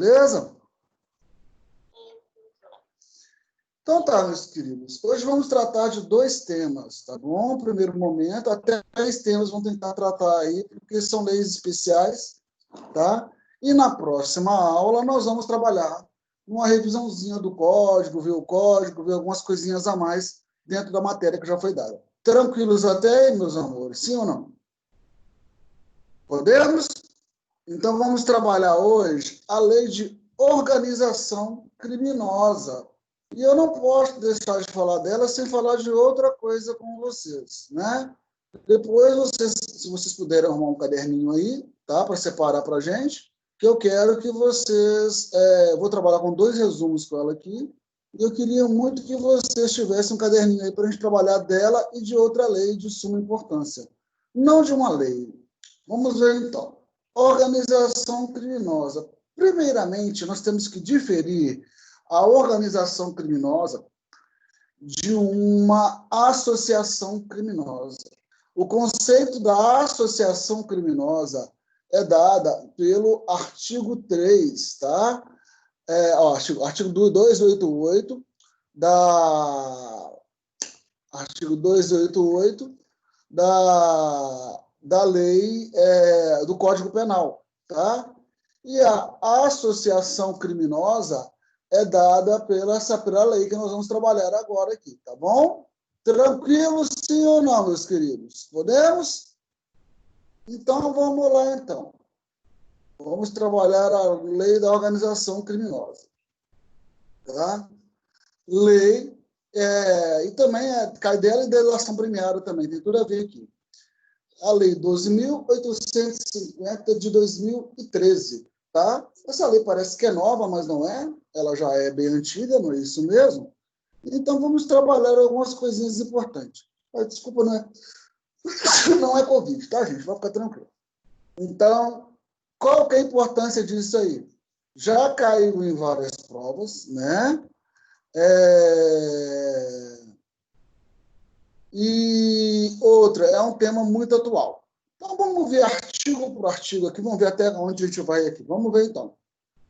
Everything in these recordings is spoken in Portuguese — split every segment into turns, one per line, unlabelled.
Beleza? Então tá, meus queridos. Hoje vamos tratar de 2 temas, tá bom? No primeiro momento, até 10 temas vamos tentar tratar aí, porque são leis especiais, tá? E na próxima aula nós vamos trabalhar uma revisãozinha do código, ver algumas coisinhas a mais dentro da matéria que já foi dada. Tranquilos até aí, meus amores? Sim ou não? Podemos? Então vamos trabalhar hoje a lei de organização criminosa. E eu não posso deixar de falar dela sem falar de outra coisa com vocês, né? Depois, se vocês puderem arrumar um caderninho aí, tá? Para separar para a gente, que eu quero que vocês... vou trabalhar com 2 resumos com ela aqui, e eu queria muito que vocês tivessem um caderninho aí para a gente trabalhar dela e de outra lei de suma importância. Não de uma lei. Vamos ver, então. Organização criminosa. Primeiramente, nós temos que diferir a organização criminosa de uma associação criminosa. O conceito da associação criminosa é dada pelo artigo 3, tá? Artigo 288 artigo 288 da lei do Código Penal, tá? E a associação criminosa é dada pela lei que nós vamos trabalhar agora aqui, tá bom? Tranquilo, sim ou não, meus queridos? Podemos? Então, vamos lá, então. Vamos trabalhar a lei da organização criminosa. Tá? Lei, e também cai dela e delação premiada também, tem tudo a ver aqui. A lei 12.850 de 2013, tá? Essa lei parece que é nova, mas não é. Ela já é bem antiga, não é isso mesmo? Então, vamos trabalhar algumas coisinhas importantes. Desculpa, não é Covid, tá, gente? Vai ficar tranquilo. Então, qual que é a importância disso aí? Já caiu em várias provas, né? E outra, é um tema muito atual. Então, vamos ver artigo por artigo aqui, vamos ver até onde a gente vai aqui. Vamos ver, então.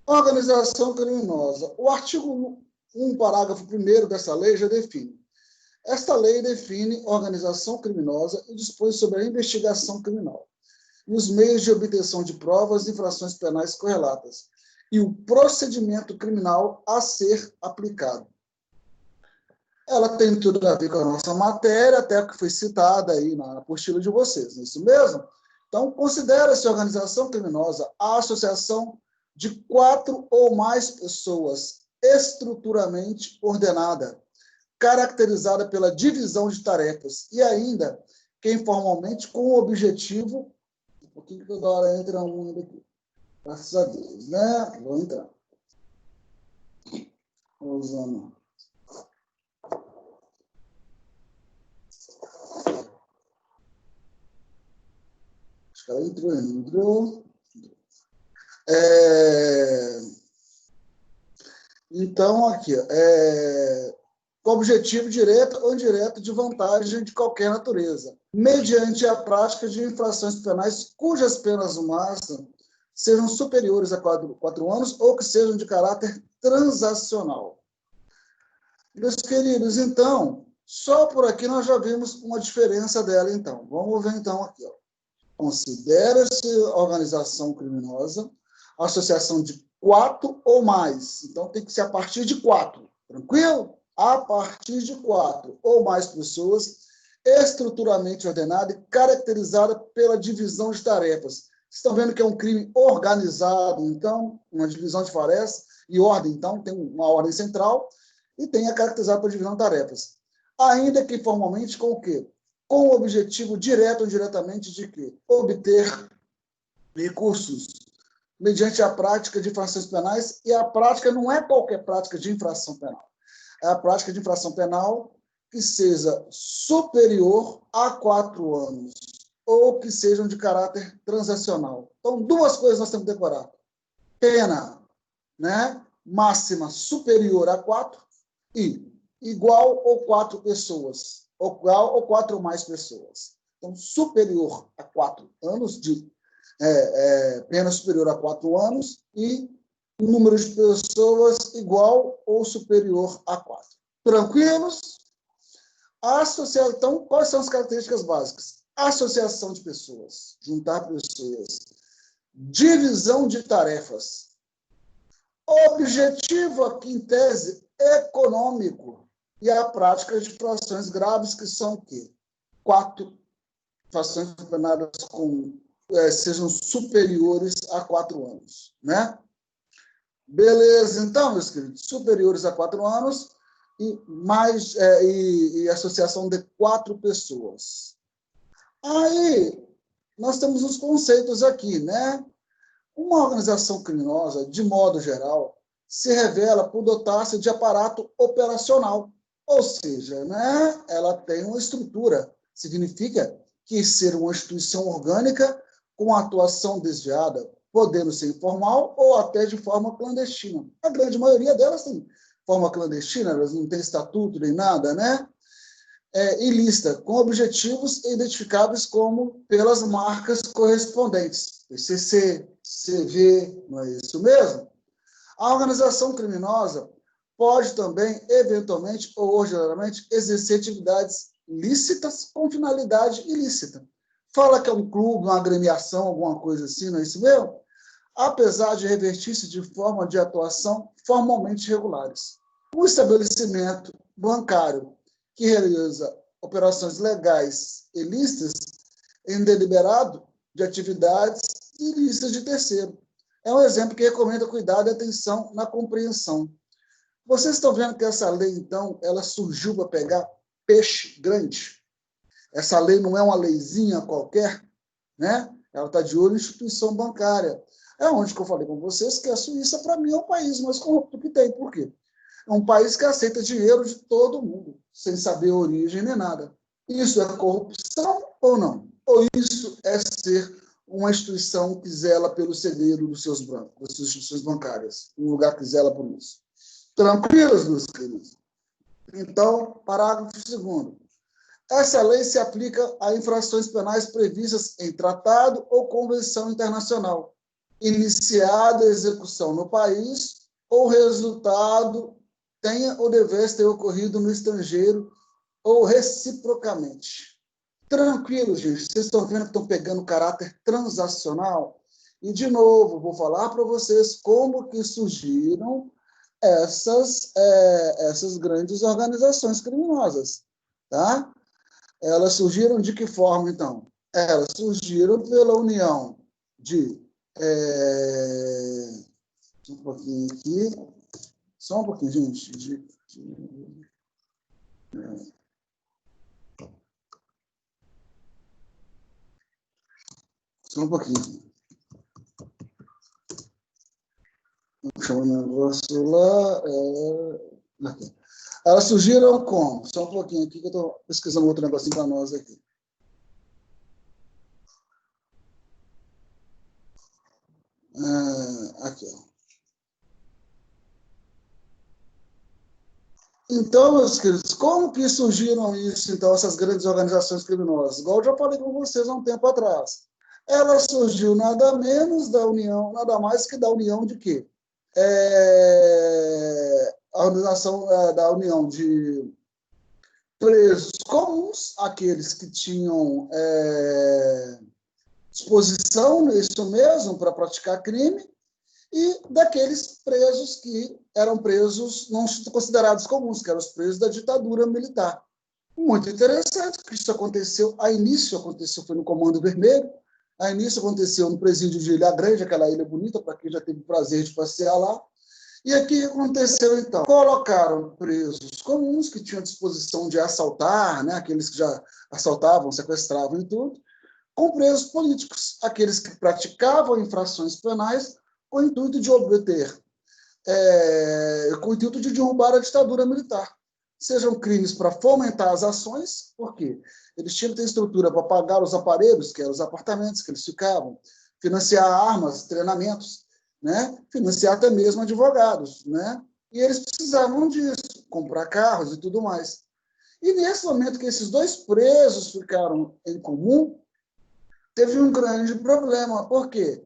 Organização criminosa. O artigo 1, parágrafo 1º dessa lei já define. Esta lei define organização criminosa e dispõe sobre a investigação criminal e os meios de obtenção de provas e infrações penais correlatas e o procedimento criminal a ser aplicado. Ela tem tudo a ver com a nossa matéria, até que foi citada aí na apostila de vocês, não é isso mesmo? Então, considera-se organização criminosa a associação de 4 ou mais pessoas estruturalmente ordenada, caracterizada pela divisão de tarefas e ainda que informalmente com o objetivo... Um pouquinho que toda hora entra um aqui. Graças a Deus, né? Vou entrar. Usando... Acho que ela entrou. Então, aqui, com objetivo direto ou indireto de vantagem de qualquer natureza, mediante a prática de infrações penais cujas penas máximas sejam superiores a 4 anos ou que sejam de caráter transacional. Meus queridos, então, só por aqui nós já vimos uma diferença dela, então. Vamos ver, então, aqui, ó. Considera-se organização criminosa associação de 4 ou mais. Então, tem que ser a partir de 4. Tranquilo? A partir de 4 ou mais pessoas, estruturalmente ordenada e caracterizada pela divisão de tarefas. Vocês estão vendo que é um crime organizado, então, uma divisão de tarefas e ordem, então, tem uma ordem central e tem a caracterizada pela divisão de tarefas. Ainda que formalmente com o quê? Com o objetivo direto ou indiretamente de quê? Obter recursos mediante a prática de infrações penais, e a prática não é qualquer prática de infração penal. É a prática de infração penal que seja superior a 4 anos, ou que sejam de caráter transacional. Então, 2 coisas nós temos que decorar. Pena, né, máxima superior a 4 e igual ou 4 pessoas. Igual ou 4 ou mais pessoas. Então, superior a 4 anos, pena superior a 4 anos e número de pessoas igual ou superior a 4. Tranquilos? Então, quais são as características básicas? Associação de pessoas, juntar pessoas. Divisão de tarefas. Objetivo aqui, em tese, econômico. E a prática de infrações graves, que são o quê? 4 infrações penadas sejam superiores a 4 anos. Né? Beleza, então, meus queridos, superiores a 4 anos e associação de 4 pessoas. Aí, nós temos os conceitos aqui, né? Uma organização criminosa, de modo geral, se revela por dotar-se de aparato operacional, ou seja, né, ela tem uma estrutura. Significa que ser uma instituição orgânica com atuação desviada, podendo ser informal ou até de forma clandestina. A grande maioria delas tem forma clandestina, elas não têm estatuto nem nada, né? Ilícita, com objetivos identificáveis como pelas marcas correspondentes. PCC, CV, não é isso mesmo? A organização criminosa pode também, eventualmente ou ordinariamente, exercer atividades lícitas com finalidade ilícita. Fala que é um clube, uma agremiação, alguma coisa assim, não é isso mesmo? Apesar de revestir-se de forma de atuação formalmente regulares. O estabelecimento bancário que realiza operações legais ilícitas em deliberado de atividades ilícitas de terceiro. É um exemplo que recomenda cuidado e atenção na compreensão. Vocês estão vendo que essa lei, então, ela surgiu para pegar peixe grande. Essa lei não é uma leizinha qualquer, né? Ela está de olho em instituição bancária. É onde que eu falei com vocês que a Suíça, para mim, é o país mais corrupto que tem. Por quê? É um país que aceita dinheiro de todo mundo, sem saber a origem nem nada. Isso é corrupção ou não? Ou isso é ser uma instituição que zela pelo segredo dos seus bancos, das suas instituições bancárias, um lugar que zela por isso? Tranquilos, meus queridos? Então, parágrafo 2º. Essa lei se aplica a infrações penais previstas em tratado ou convenção internacional, iniciada a execução no país ou resultado tenha ou devesse ter ocorrido no estrangeiro ou reciprocamente. Tranquilo, gente. Vocês estão vendo que estão pegando caráter transacional? E, de novo, vou falar para vocês como que surgiram essas grandes organizações criminosas. Tá? Elas surgiram de que forma, então? Elas surgiram pela união de... um pouquinho aqui. Só um pouquinho, gente. Só um pouquinho. Vou chamar o negócio lá. Aqui. Elas surgiram como? Só um pouquinho aqui que eu estou pesquisando outro negocinho para nós aqui. Aqui, ó. Então, meus queridos, como que surgiram isso, então, essas grandes organizações criminosas? Igual eu já falei com vocês há um tempo atrás. Ela surgiu nada menos da união, nada mais que da união de quê? A organização da união de presos comuns, aqueles que tinham disposição, isso mesmo, para praticar crime, e daqueles presos que eram presos não considerados comuns, que eram os presos da ditadura militar. Muito interessante que isso aconteceu, foi no Comando Vermelho, a início aconteceu no presídio de Ilha Grande, aquela ilha bonita, para quem já teve o prazer de passear lá. E aqui aconteceu, então, colocaram presos comuns que tinham disposição de assaltar, né, aqueles que já assaltavam, sequestravam e tudo, com presos políticos, aqueles que praticavam infrações penais com o intuito de obter, com o intuito de derrubar a ditadura militar. Sejam crimes para fomentar as ações, por quê? Eles tinham que ter estrutura para pagar os aparelhos, que eram os apartamentos que eles ficavam, financiar armas, treinamentos, né? Financiar até mesmo advogados, né? E eles precisavam disso, comprar carros e tudo mais. E nesse momento que esses dois presos ficaram em comum, teve um grande problema. Por quê?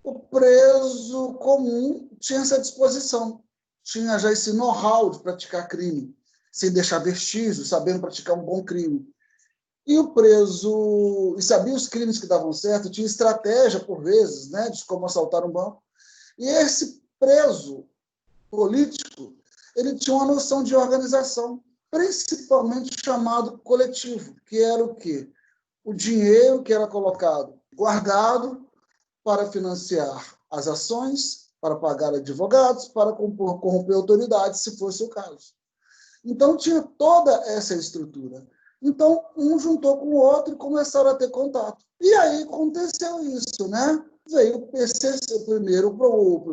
o preso comum tinha essa disposição, tinha já esse know-how de praticar crime, sem deixar vestígios, sabendo praticar um bom crime. E o preso, e sabia os crimes que davam certo, tinha estratégia, por vezes, né, de como assaltar um banco. E esse preso político, ele tinha uma noção de organização, principalmente chamado coletivo, que era o quê? O dinheiro que era colocado, guardado para financiar as ações, para pagar advogados, para corromper autoridades, se fosse o caso. Então, tinha toda essa estrutura. Então, um juntou com o outro e começaram a ter contato. E aí aconteceu isso, né? Veio o PCC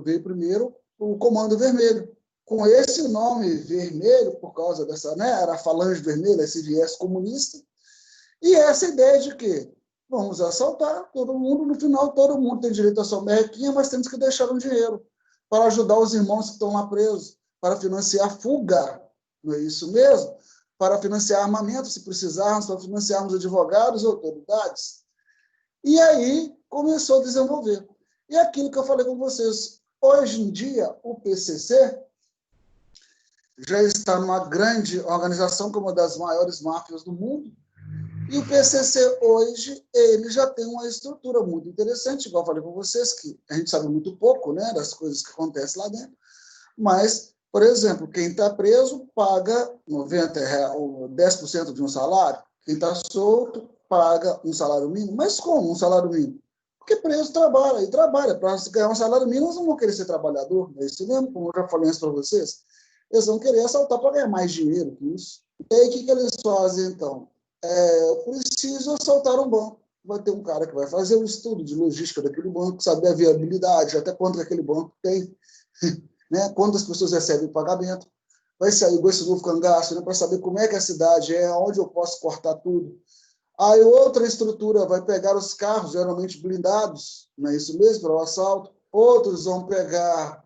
veio primeiro o Comando Vermelho. Com esse nome vermelho, por causa dessa, né? Era a Falange Vermelha, esse viés comunista. E essa ideia de que vamos assaltar todo mundo, no final todo mundo tem direito à sua merrequinha, mas temos que deixar um dinheiro para ajudar os irmãos que estão lá presos, para financiar a fuga, não é isso mesmo? Para financiar armamento, se precisarmos, para financiarmos advogados e autoridades. E aí começou a desenvolver. E aquilo que eu falei com vocês, hoje em dia, o PCC já está numa grande organização, como uma das maiores máfias do mundo, e o PCC hoje, ele já tem uma estrutura muito interessante, igual eu falei com vocês, que a gente sabe muito pouco, né, das coisas que acontecem lá dentro, mas, por exemplo, quem está preso paga R$90, 10% de um salário, quem está solto paga um salário mínimo. Mas como um salário mínimo? Porque preso trabalha, e trabalha. Para ganhar um salário mínimo, eles não vão querer ser trabalhador, não é isso mesmo? Como eu já falei isso para vocês. Eles vão querer assaltar para ganhar mais dinheiro que isso. E aí, o que eles fazem, então? Eu preciso assaltar um banco. Vai ter um cara que vai fazer um estudo de logística daquele banco, saber a viabilidade, até quanto aquele banco tem, né? Quantas pessoas recebem o pagamento. Vai sair esse novo cangaço, né? Para saber como é que a cidade é, onde eu posso cortar tudo. Aí outra estrutura vai pegar os carros, geralmente blindados, não é isso mesmo, para o assalto. Outros vão pegar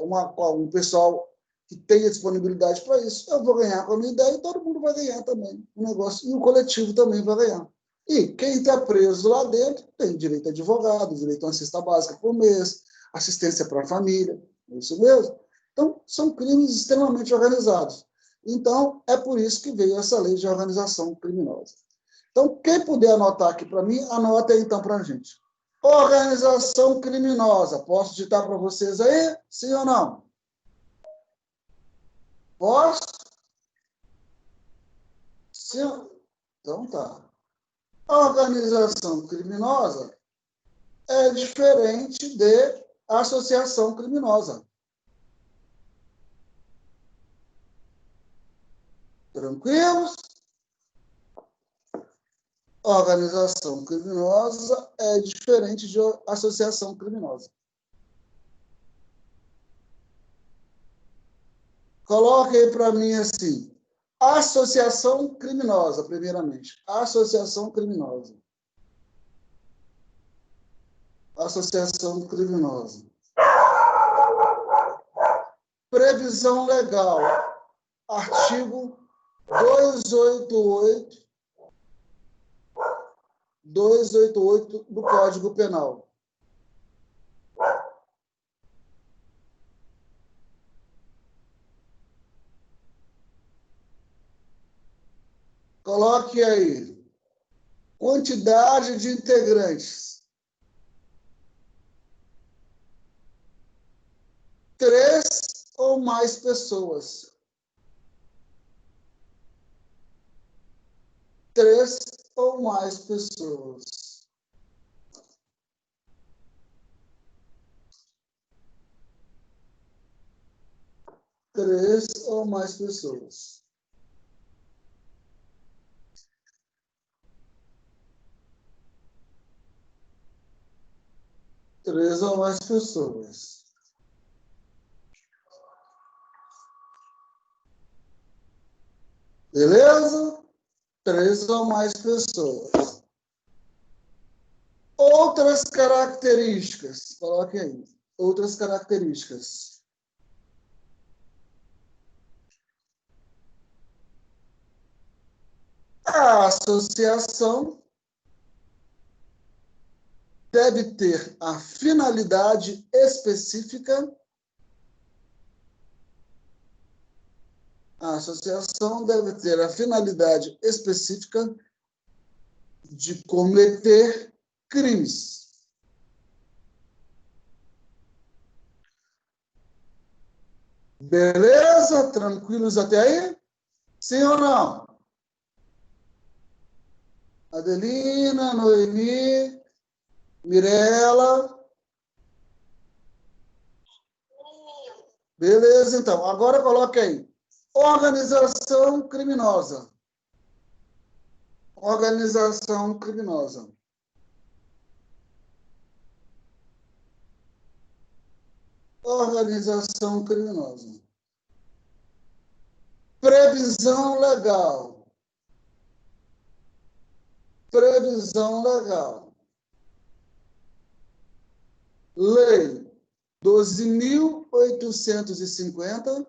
um pessoal que tenha disponibilidade para isso. Eu vou ganhar com a minha ideia e todo mundo vai ganhar também o negócio. E o coletivo também vai ganhar. E quem está preso lá dentro tem direito a advogado, direito a uma cesta básica por mês, assistência para a família, é isso mesmo? Então, são crimes extremamente organizados. Então, é por isso que veio essa lei de organização criminosa. Então, quem puder anotar aqui para mim, anota aí então para a gente. Organização criminosa. Posso digitar para vocês aí? Sim ou não? Posso? Sim. Então tá. A organização criminosa é diferente de associação criminosa. Tranquilos? Organização criminosa é diferente de associação criminosa. Coloque aí para mim assim. Associação criminosa, primeiramente. Associação criminosa. Associação criminosa. Previsão legal. Artigo 288 do Código Penal. Coloque aí. Quantidade de integrantes. 3 ou mais pessoas. 3 ou mais pessoas. Três ou mais pessoas. Três ou mais pessoas. Beleza? Três ou mais pessoas. Outras características. Coloque aí. Outras características. A associação deve ter a finalidade específica. A associação deve ter a finalidade específica de cometer crimes. Beleza? Tranquilos até aí? Sim ou não? Adelina, Noemi, Mirela. Beleza, então. Agora coloque aí. Organização criminosa. Organização criminosa. Organização criminosa. Previsão legal. Previsão legal. Lei 12.850.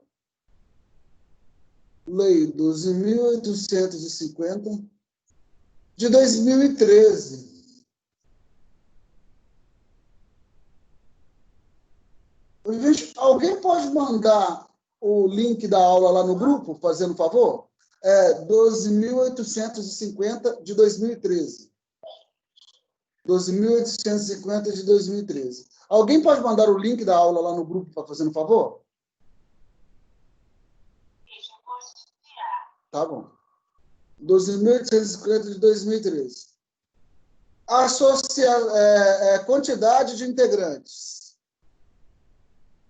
Lei 12.850 de 2013. Gente, alguém pode mandar o link da aula lá no grupo, fazendo favor? 12.850 de 2013. 12.850 de 2013. Alguém pode mandar o link da aula lá no grupo, para fazendo favor? Tá bom. 12.850 de 2013. Quantidade de integrantes.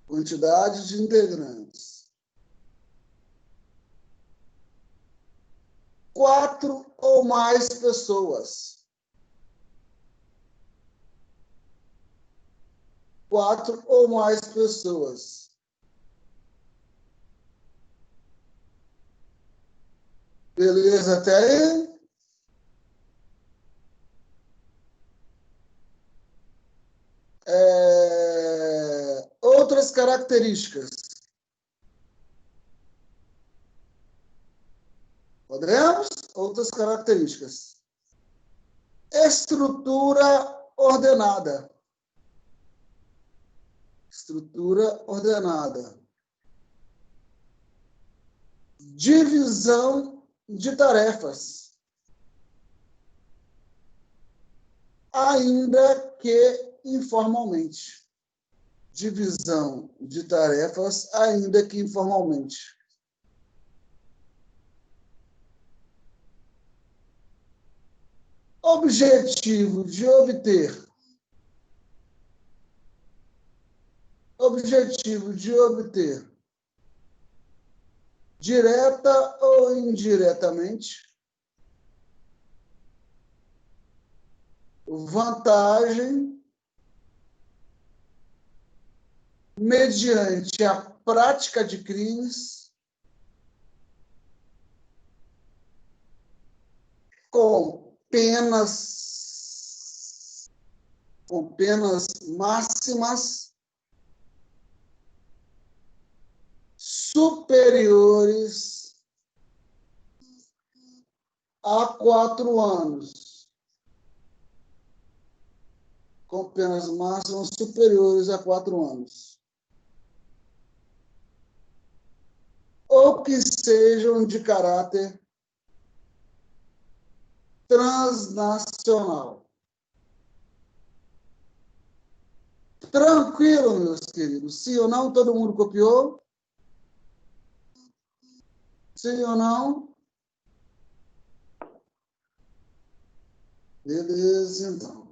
Quantidade de integrantes. 4 ou mais pessoas. 4 ou mais pessoas. Beleza até aí? Outras características. Podemos? Outras características. Estrutura ordenada. Estrutura ordenada. Divisão de tarefas. Ainda que informalmente. Divisão de tarefas, ainda que informalmente. Objetivo de obter. Objetivo de obter. Direta ou indiretamente. Vantagem mediante a prática de crimes com penas máximas superiores a 4 anos. Com penas máximas superiores a 4 anos. Ou que sejam de caráter transnacional. Tranquilo, meus queridos. Sim ou não? Todo mundo copiou? Sim ou não? Beleza, então.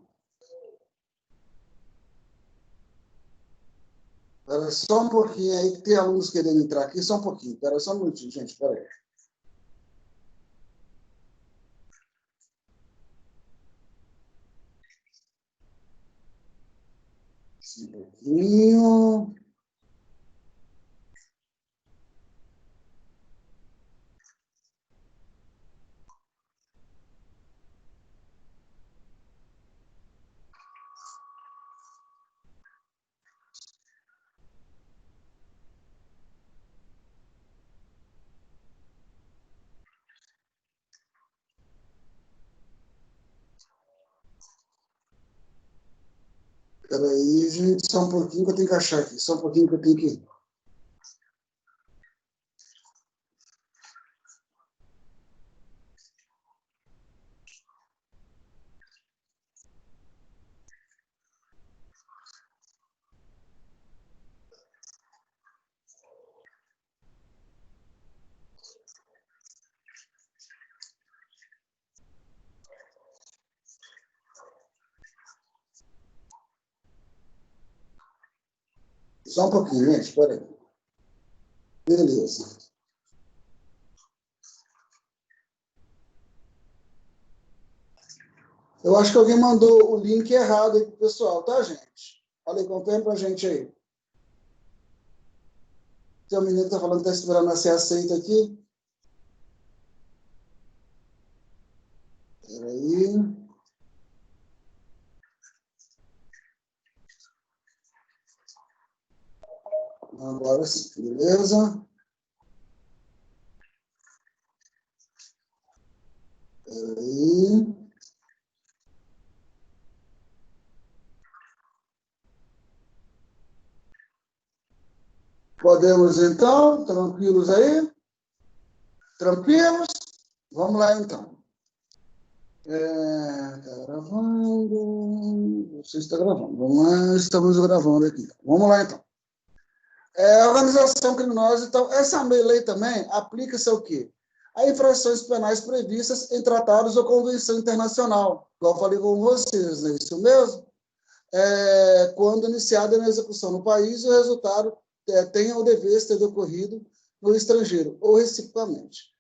Espera só um pouquinho aí, que tem alunos querendo entrar aqui. Só um pouquinho. Espera só um minutinho, gente. Espera aí. Um pouquinho. Espera aí, gente, só um pouquinho que eu tenho que achar aqui. Só um pouquinho que eu tenho que... Só um pouquinho, gente, espera aí. Beleza. Eu acho que alguém mandou o link errado aí pro pessoal, tá, gente? Olha aí, confirma pra gente aí. Tem um menino que tá falando que tá esperando ser aceito aqui. Peraí. Agora sim, beleza. Peraí. Podemos, então? Tranquilos aí? Tranquilos? Vamos lá, então. Tá gravando. Você está gravando. Vamos lá, estamos gravando aqui. Vamos lá, então. Organização criminosa, então, essa lei também aplica-se ao quê? A infrações penais previstas em tratados ou convenção internacional, igual eu falei com vocês, é isso mesmo? Quando iniciada na execução no país, o resultado tenha o dever de ter decorrido no estrangeiro, ou reciprocamente.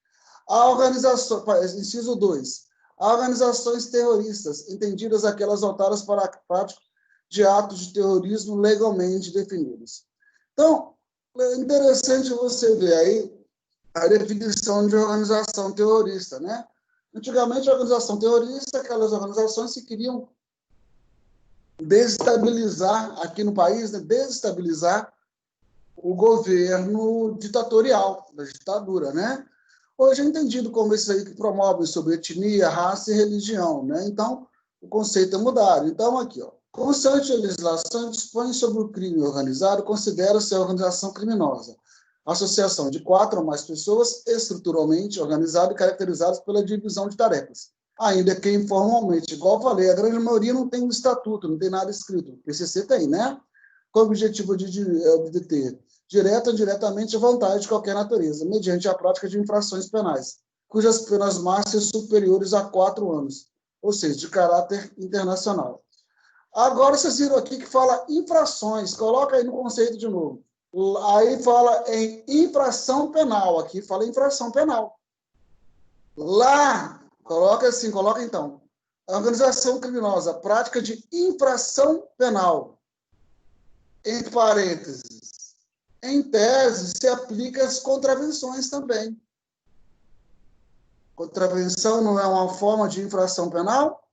A organização, inciso 2, há organizações terroristas, entendidas aquelas voltadas para a prática de atos de terrorismo legalmente definidos. Então, é interessante você ver aí a definição de organização terrorista, né? Antigamente, a organização terrorista, aquelas organizações que queriam desestabilizar aqui no país, né? Desestabilizar o governo ditatorial, da ditadura, né? Hoje é entendido como isso aí que promove sobre etnia, raça e religião, né? Então, o conceito é mudado. Então, aqui, ó, constante legislação dispõe sobre o crime organizado, considera-se a organização criminosa. Associação de 4 ou mais pessoas estruturalmente organizadas e caracterizadas pela divisão de tarefas. Ainda que informalmente, igual eu falei, a grande maioria não tem um estatuto, não tem nada escrito. O PCC tem, né? Com o objetivo de obter direta ou indiretamente a vantagem de qualquer natureza, mediante a prática de infrações penais, cujas penas máximas superiores a 4 anos, ou seja, de caráter internacional. Agora vocês viram aqui que fala infrações, coloca aí no conceito de novo. Aí fala em infração penal, aqui fala infração penal. Lá, coloca assim, coloca então, a organização criminosa, prática de infração penal, entre parênteses. Em tese, se aplica às contravenções também. Contravenção não é uma forma de infração penal?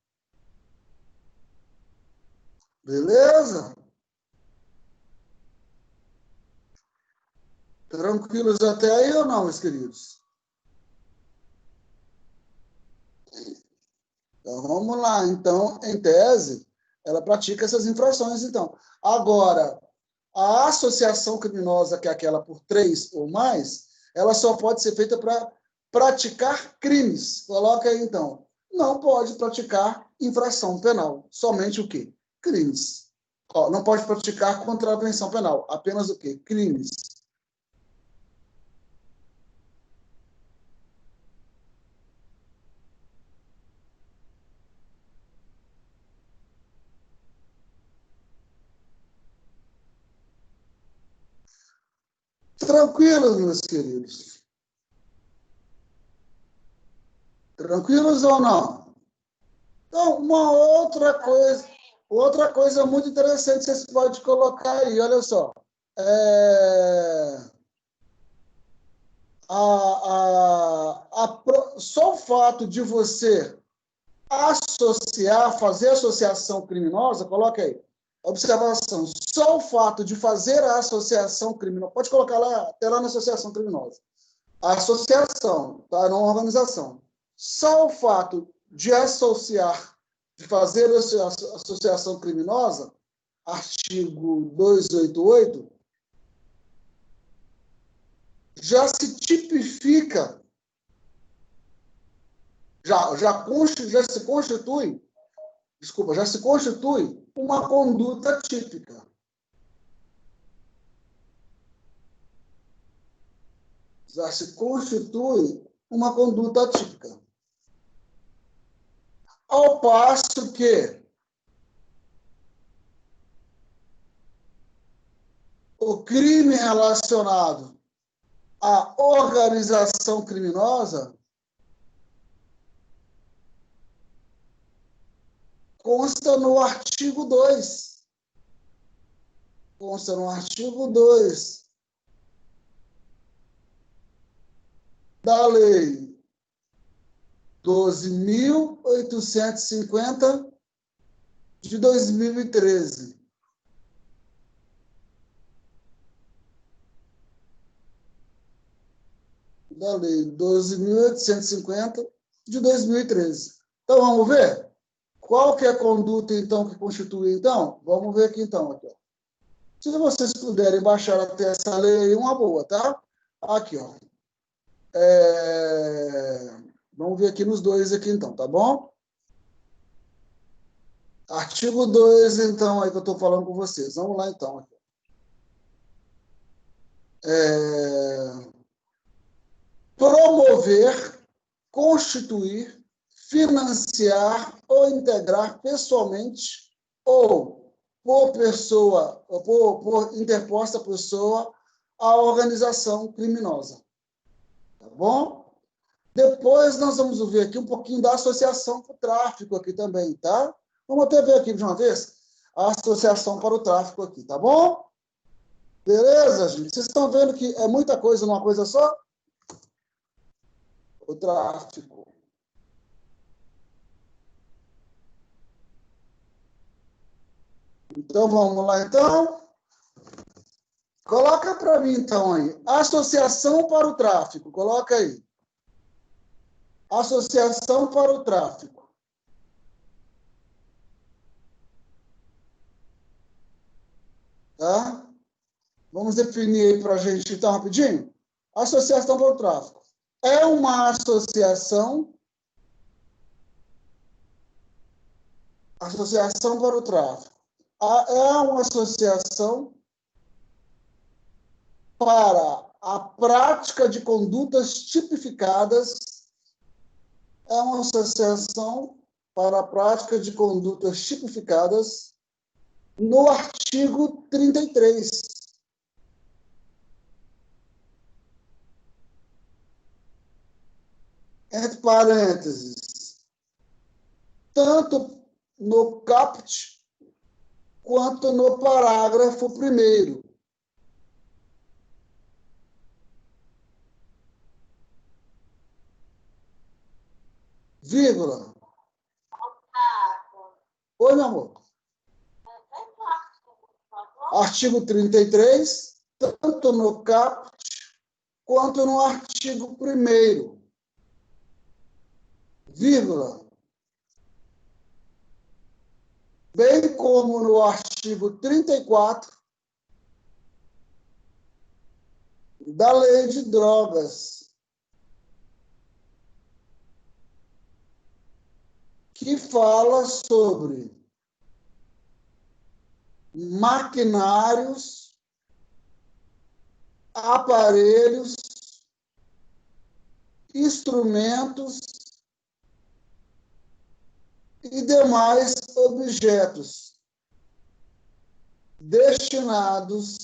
Beleza? Tranquilos até aí ou não, meus queridos? Então, vamos lá. Então, em tese, ela pratica essas infrações, então. Agora, a associação criminosa, que é aquela por 3 ou mais, ela só pode ser feita para praticar crimes. Coloca aí, então. Não pode praticar infração penal. Somente o quê? Crimes. Ó, não pode praticar contravenção penal. Apenas o quê? Crimes. Tranquilos, meus queridos? Tranquilos ou não? Então, uma outra coisa muito interessante que vocês podem colocar aí, olha só. É, só o fato de você associar, fazer associação criminosa, coloca aí, observação, só o fato de fazer a associação criminosa, pode colocar lá, até lá na associação criminosa, a associação, tá? Não a organização. Só o fato de associar, de fazer a associação criminosa, artigo 288, já se tipifica, já se constitui uma conduta típica. Já se constitui uma conduta típica. Ao passo que o crime relacionado à organização criminosa consta no artigo 2. Consta no artigo 2 da Lei 12.850 de 2013. Da Lei 12.850 de 2013. Então, vamos ver? Qual que é a conduta, então, que constitui, então? Vamos ver aqui, então. Aqui, ó. Se vocês puderem baixar até essa lei, uma boa, tá? Aqui, ó. Vamos ver aqui nos dois, aqui, então, tá bom? Artigo 2, então, aí que eu estou falando com vocês. Vamos lá, então. Aqui. Promover, constituir, financiar ou integrar pessoalmente ou por interposta pessoa a organização criminosa. Tá bom? Depois nós vamos ver aqui um pouquinho da associação para o tráfico aqui também, tá? Vamos até ver aqui de uma vez a associação para o tráfico aqui, tá bom? Beleza, gente? Vocês estão vendo que é muita coisa numa coisa só? O tráfico. Então, vamos lá, então. Coloca para mim, então, aí. Associação para o tráfico. Coloca aí. Associação para o tráfico. Tá? Vamos definir aí para a gente, então, rapidinho. Associação para o tráfico. É uma associação para o tráfico. É uma associação para a prática de condutas tipificadas. É uma associação para a prática de condutas tipificadas no artigo 33. Entre parênteses, tanto no caput quanto no parágrafo 1º. Vírgula. Oi, meu amor. Artigo 33, tanto no caput quanto no artigo 1º. Vírgula. Bem como no artigo 34 da Lei de Drogas, que fala sobre maquinários, aparelhos, instrumentos e demais objetos destinados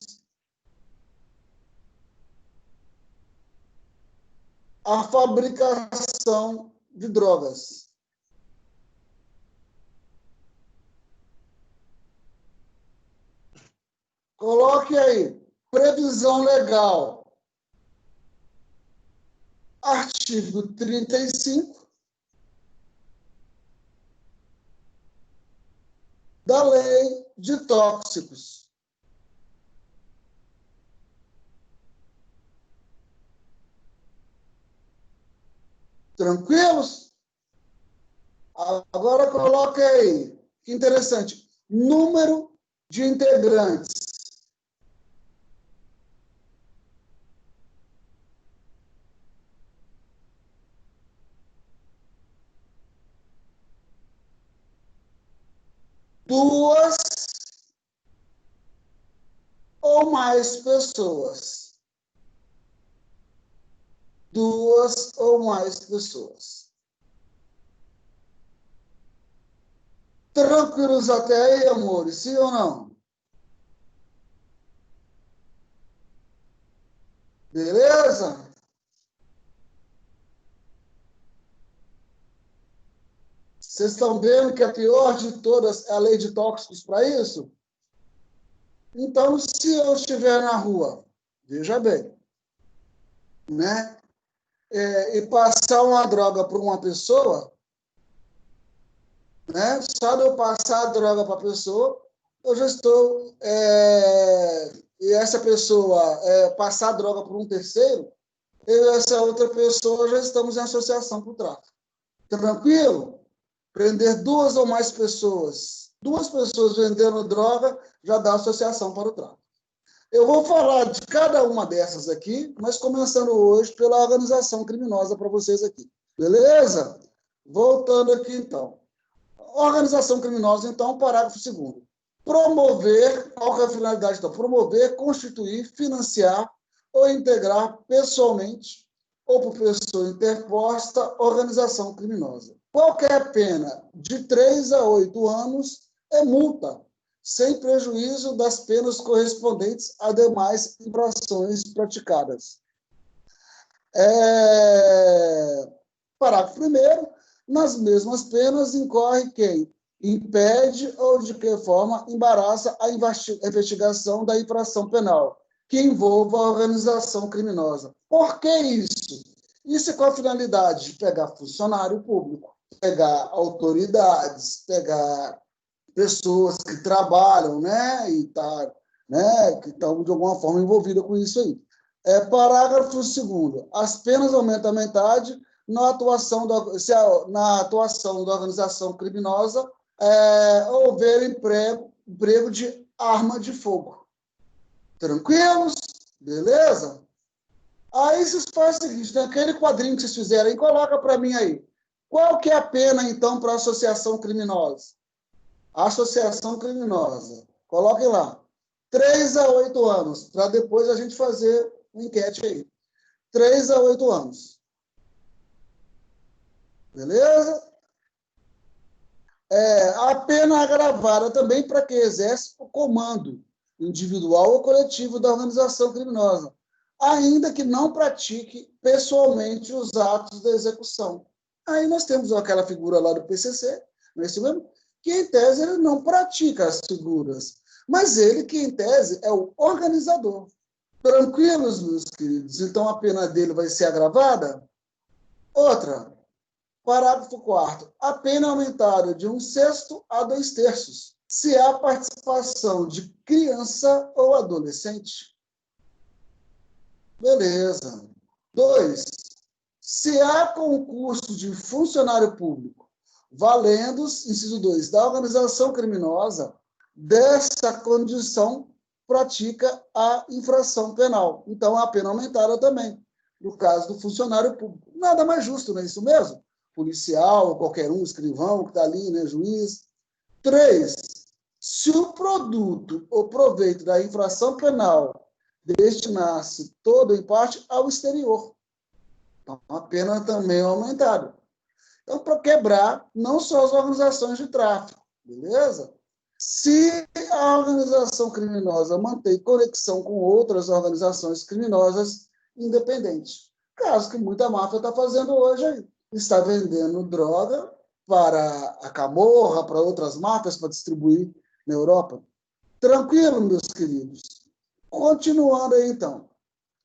à fabricação de drogas. Coloque aí, previsão legal. Artigo 35 da Lei de Tóxicos. Tranquilos? Agora coloque aí, que interessante, número de integrantes duas ou mais pessoas. Duas ou mais pessoas. Tranquilos até aí, amores? Sim ou não? Beleza? Vocês estão vendo que a pior de todas é a lei de tóxicos para isso? Então, se eu estiver na rua, veja bem, né? E passar uma droga para uma pessoa, né? Só de eu passar a droga para a pessoa, eu já estou. E essa pessoa passar a droga para um terceiro, eu e essa outra pessoa já estamos em associação para o tráfico. Tranquilo? Prender duas ou mais pessoas. Duas pessoas vendendo droga já dá associação para o tráfico. Eu vou falar de cada uma dessas aqui, mas começando hoje pela organização criminosa para vocês aqui. Beleza? Voltando aqui, então. Organização criminosa, então, parágrafo 2º. Promover, qual que é a finalidade? Então, promover, constituir, financiar ou integrar pessoalmente ou por pessoa interposta organização criminosa. Qualquer pena de 3 a 8 anos é multa, sem prejuízo das penas correspondentes a demais infrações praticadas. Parágrafo 1º. Nas mesmas penas incorre quem impede ou de que forma embaraça a investigação da infração penal, que envolva a organização criminosa. Por que isso? Isso é com a finalidade de pegar funcionário público, pegar autoridades, pegar pessoas que trabalham, né, que estão de alguma forma envolvidas com isso aí. Parágrafo 2º. As penas aumentam a metade na atuação da organização criminosa houver emprego de arma de fogo. Tranquilos? Beleza? Aí vocês fazem o seguinte, naquele quadrinho que vocês fizeram aí, coloca para mim aí. Qual que é a pena, então, para associação criminosa? Associação criminosa. Coloquem lá. 3 a 8 anos, para depois a gente fazer uma enquete aí. 3 a 8 anos. Beleza? A pena agravada também para quem exerce o comando individual ou coletivo da organização criminosa, ainda que não pratique pessoalmente os atos da execução. Aí nós temos aquela figura lá do PCC, não é isso mesmo? Que, em tese, ele não pratica as figuras, mas ele, que, em tese, é o organizador. Tranquilos, meus queridos? Então, a pena dele vai ser agravada? Outra. Parágrafo 4º. A pena é aumentada de 1/6 a 2/3, se há participação de criança ou adolescente. Beleza. 2. Se há concurso de funcionário público, valendo, inciso 2, da organização criminosa, dessa condição pratica a infração penal. Então, a pena aumentada também, no caso do funcionário público. Nada mais justo, não é isso mesmo? Policial, qualquer um, escrivão que está ali, né, juiz. 3. Se o produto ou proveito da infração penal destinasse todo em parte ao exterior, então a pena também é aumentada. Então, para quebrar não só as organizações de tráfico, beleza? Se a organização criminosa mantém conexão com outras organizações criminosas independentes, caso que muita máfia está fazendo hoje aí. Está vendendo droga para a Camorra, para outras máfias, para distribuir na Europa. Tranquilo, meus queridos? Continuando aí, então.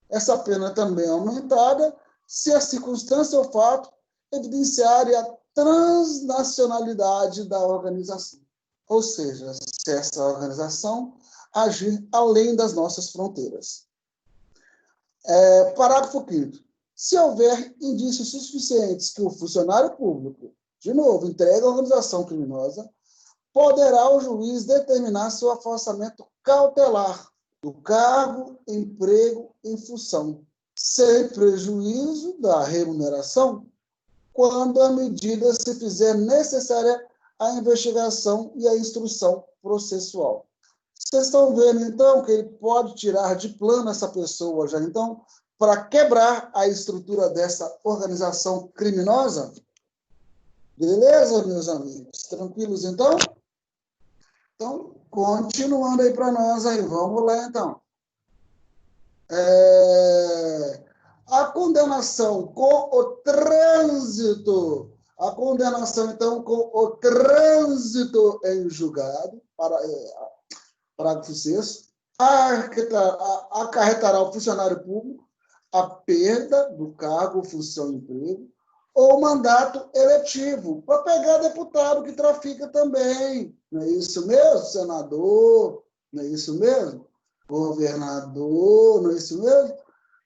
Essa pena também é aumentada se a circunstância ou fato evidenciarem a transnacionalidade da organização. Ou seja, se essa organização agir além das nossas fronteiras. Parágrafo 5º. Se houver indícios suficientes que o funcionário público, de novo, entregue à organização criminosa, poderá o juiz determinar seu afastamento cautelar do cargo, emprego em função, sem prejuízo da remuneração, quando a medida se fizer necessária à investigação e à instrução processual. Vocês estão vendo, então, que ele pode tirar de plano essa pessoa já, então, para quebrar a estrutura dessa organização criminosa? Beleza, meus amigos? Tranquilos, então? Então, continuando aí para nós, aí, vamos lá, então. A condenação com o trânsito, a condenação, então, com o trânsito em julgado, parágrafo 6º, acarretará ao funcionário público a perda do cargo, função e emprego, ou mandato eletivo, para pegar deputado que trafica também. Não é isso mesmo, senador? Não é isso mesmo? Governador, não é isso mesmo?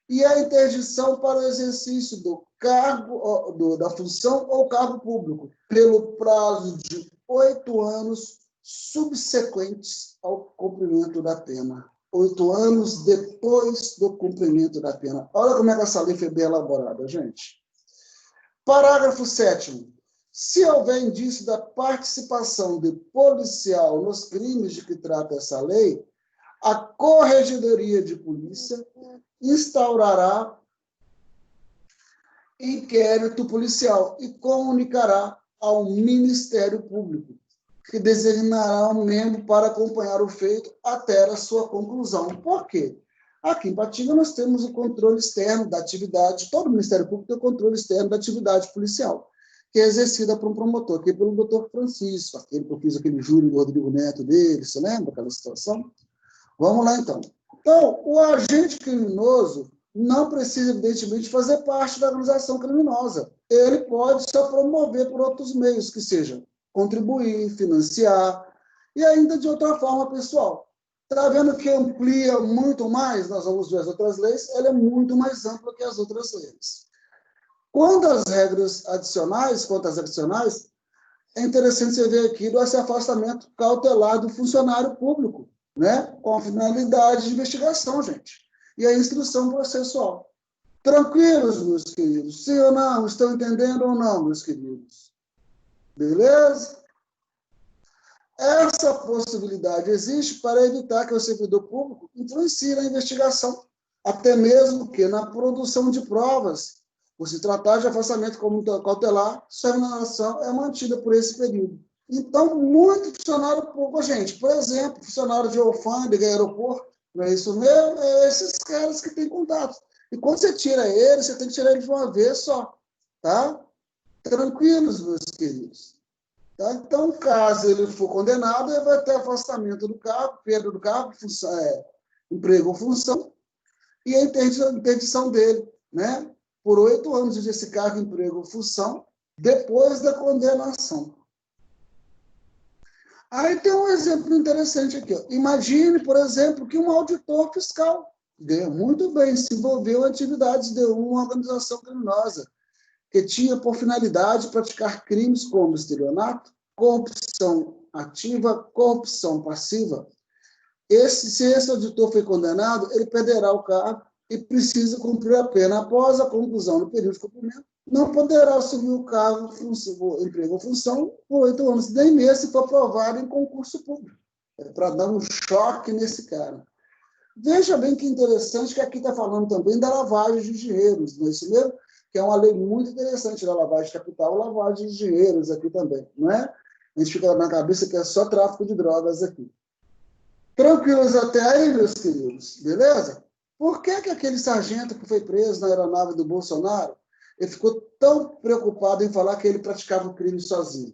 E a interdição para o exercício do cargo, da função ou cargo público, pelo prazo de 8 anos subsequentes ao cumprimento da pena. 8 anos depois do cumprimento da pena. Olha como é que essa lei foi bem elaborada, gente. Parágrafo 7º. Se houver indício da participação de policial nos crimes de que trata essa lei, a Corregedoria de Polícia instaurará inquérito policial e comunicará ao Ministério Público, que designará um membro para acompanhar o feito até a sua conclusão. Por quê? Aqui em Patinga nós temos o controle externo da atividade, todo o Ministério Público tem o controle externo da atividade policial, que é exercida por um promotor, aqui pelo doutor Francisco, aquele que eu fiz aquele júri do Rodrigo Neto dele, você lembra aquela situação? Vamos lá, então. Então, o agente criminoso não precisa, evidentemente, fazer parte da organização criminosa. Ele pode se promover por outros meios, que sejam contribuir, financiar, e ainda de outra forma pessoal. Está vendo que amplia muito mais, nós vamos ver as outras leis, ela é muito mais ampla que as outras leis. Quanto às regras adicionais, é interessante você ver aqui esse afastamento cautelar do funcionário público, né? Com a finalidade de investigação, gente. E a instrução processual. Tranquilos, meus queridos? Sim ou não? Estão entendendo ou não, meus queridos? Beleza? Essa possibilidade existe para evitar que o servidor público influencie na investigação, até mesmo que na produção de provas, por se tratar de afastamento cautelar, sua remuneração é mantida por esse período. Então, muito funcionário público, gente, por exemplo, funcionário de alfândega, aeroporto, não é isso mesmo? É esses caras que têm contato. E quando você tira ele, você tem que tirar ele de uma vez só, tá? Tranquilos, meus queridos. Tá? Então, caso ele for condenado, ele vai ter afastamento do cargo, perda do cargo, emprego ou função, e a interdição dele, né? Por 8 anos desse cargo, emprego ou função, depois da condenação. Aí tem um exemplo interessante aqui. Ó. Imagine, por exemplo, que um auditor fiscal muito bem se envolveu em atividades de uma organização criminosa, que tinha por finalidade praticar crimes como estelionato, corrupção ativa, corrupção passiva. Se esse auditor foi condenado, ele perderá o cargo e precisa cumprir a pena. Após a conclusão do período de cumprimento, não poderá assumir o cargo, emprego ou função por 8 anos, nem mesmo se for aprovado em concurso público. É para dar um choque nesse cara. Veja bem que interessante que aqui está falando também da lavagem de dinheiros, não é isso mesmo? Que é uma lei muito interessante da lavagem de capital, lavagem de dinheiros aqui também, não é? A gente fica na cabeça que é só tráfico de drogas aqui. Tranquilos até aí, meus queridos? Beleza? Por que aquele sargento que foi preso na aeronave do Bolsonaro, ele ficou tão preocupado em falar que ele praticava o crime sozinho?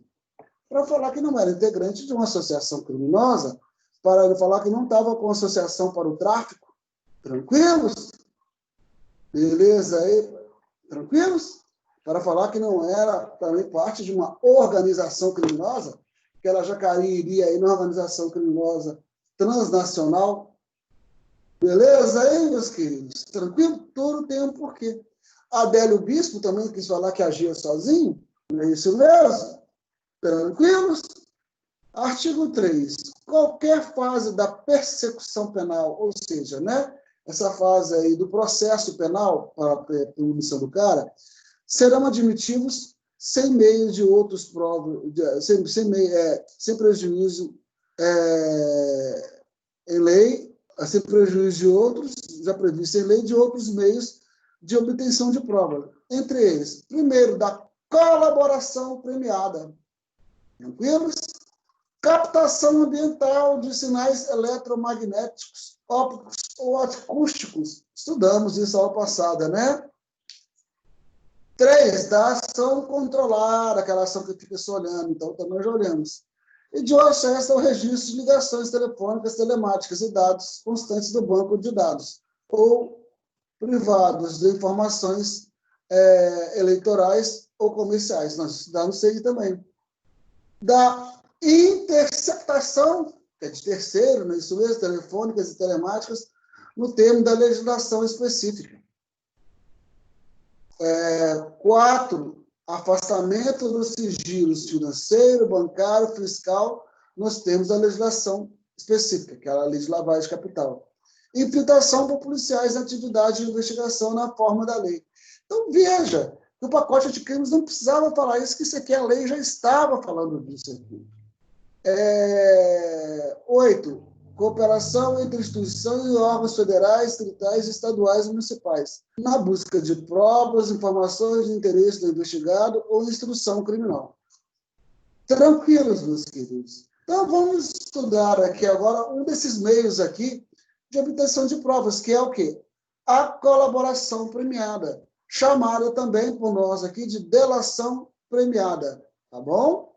Para falar que não era integrante de uma associação criminosa, para ele falar que não estava com associação para o tráfico. Tranquilos? Beleza aí? Tranquilos? Para falar que não era também parte de uma organização criminosa, que ela já cairia aí numa organização criminosa transnacional. Beleza aí, meus queridos? Tranquilo? Tudo tem um porquê. Adélio Bispo também quis falar que agia sozinho. Não é isso mesmo? Tranquilos? Artigo 3. Qualquer fase da persecução penal, ou seja, né, essa fase aí do processo penal para a punição do cara, serão admitidos sem meio de outros provas, sem prejuízo em lei, sem prejuízo de outros, já previsto em lei, de outros meios de obtenção de prova. Entre eles, primeiro, da colaboração premiada. Tranquilos? Captação ambiental de sinais eletromagnéticos, ópticos ou acústicos. Estudamos isso aula passada, né? 3, da ação controlada, aquela ação que fica só olhando, então também já olhamos. E de acesso ao registro de ligações telefônicas, telemáticas e dados constantes do banco de dados, ou privados de informações eleitorais ou comerciais. Nós estudamos isso aí também. Da interceptação, que é de terceiro, né, isso mesmo, telefônicas e telemáticas, no termo da legislação específica. 4, afastamento dos sigilos financeiro, bancário, fiscal, nos termos da legislação específica, que é a lei de lavagem de capital. Infiltração por policiais na atividade de investigação na forma da lei. Então, veja, que o pacote de crimes não precisava falar isso, que isso aqui a lei já estava falando disso aqui. 8, cooperação entre instituições e órgãos federais, tributários, estaduais e municipais, na busca de provas, informações de interesse do investigado ou instrução criminal. Tranquilos, meus queridos. Então, vamos estudar aqui agora um desses meios aqui de obtenção de provas, que é o quê? A colaboração premiada, chamada também por nós aqui de delação premiada, tá bom?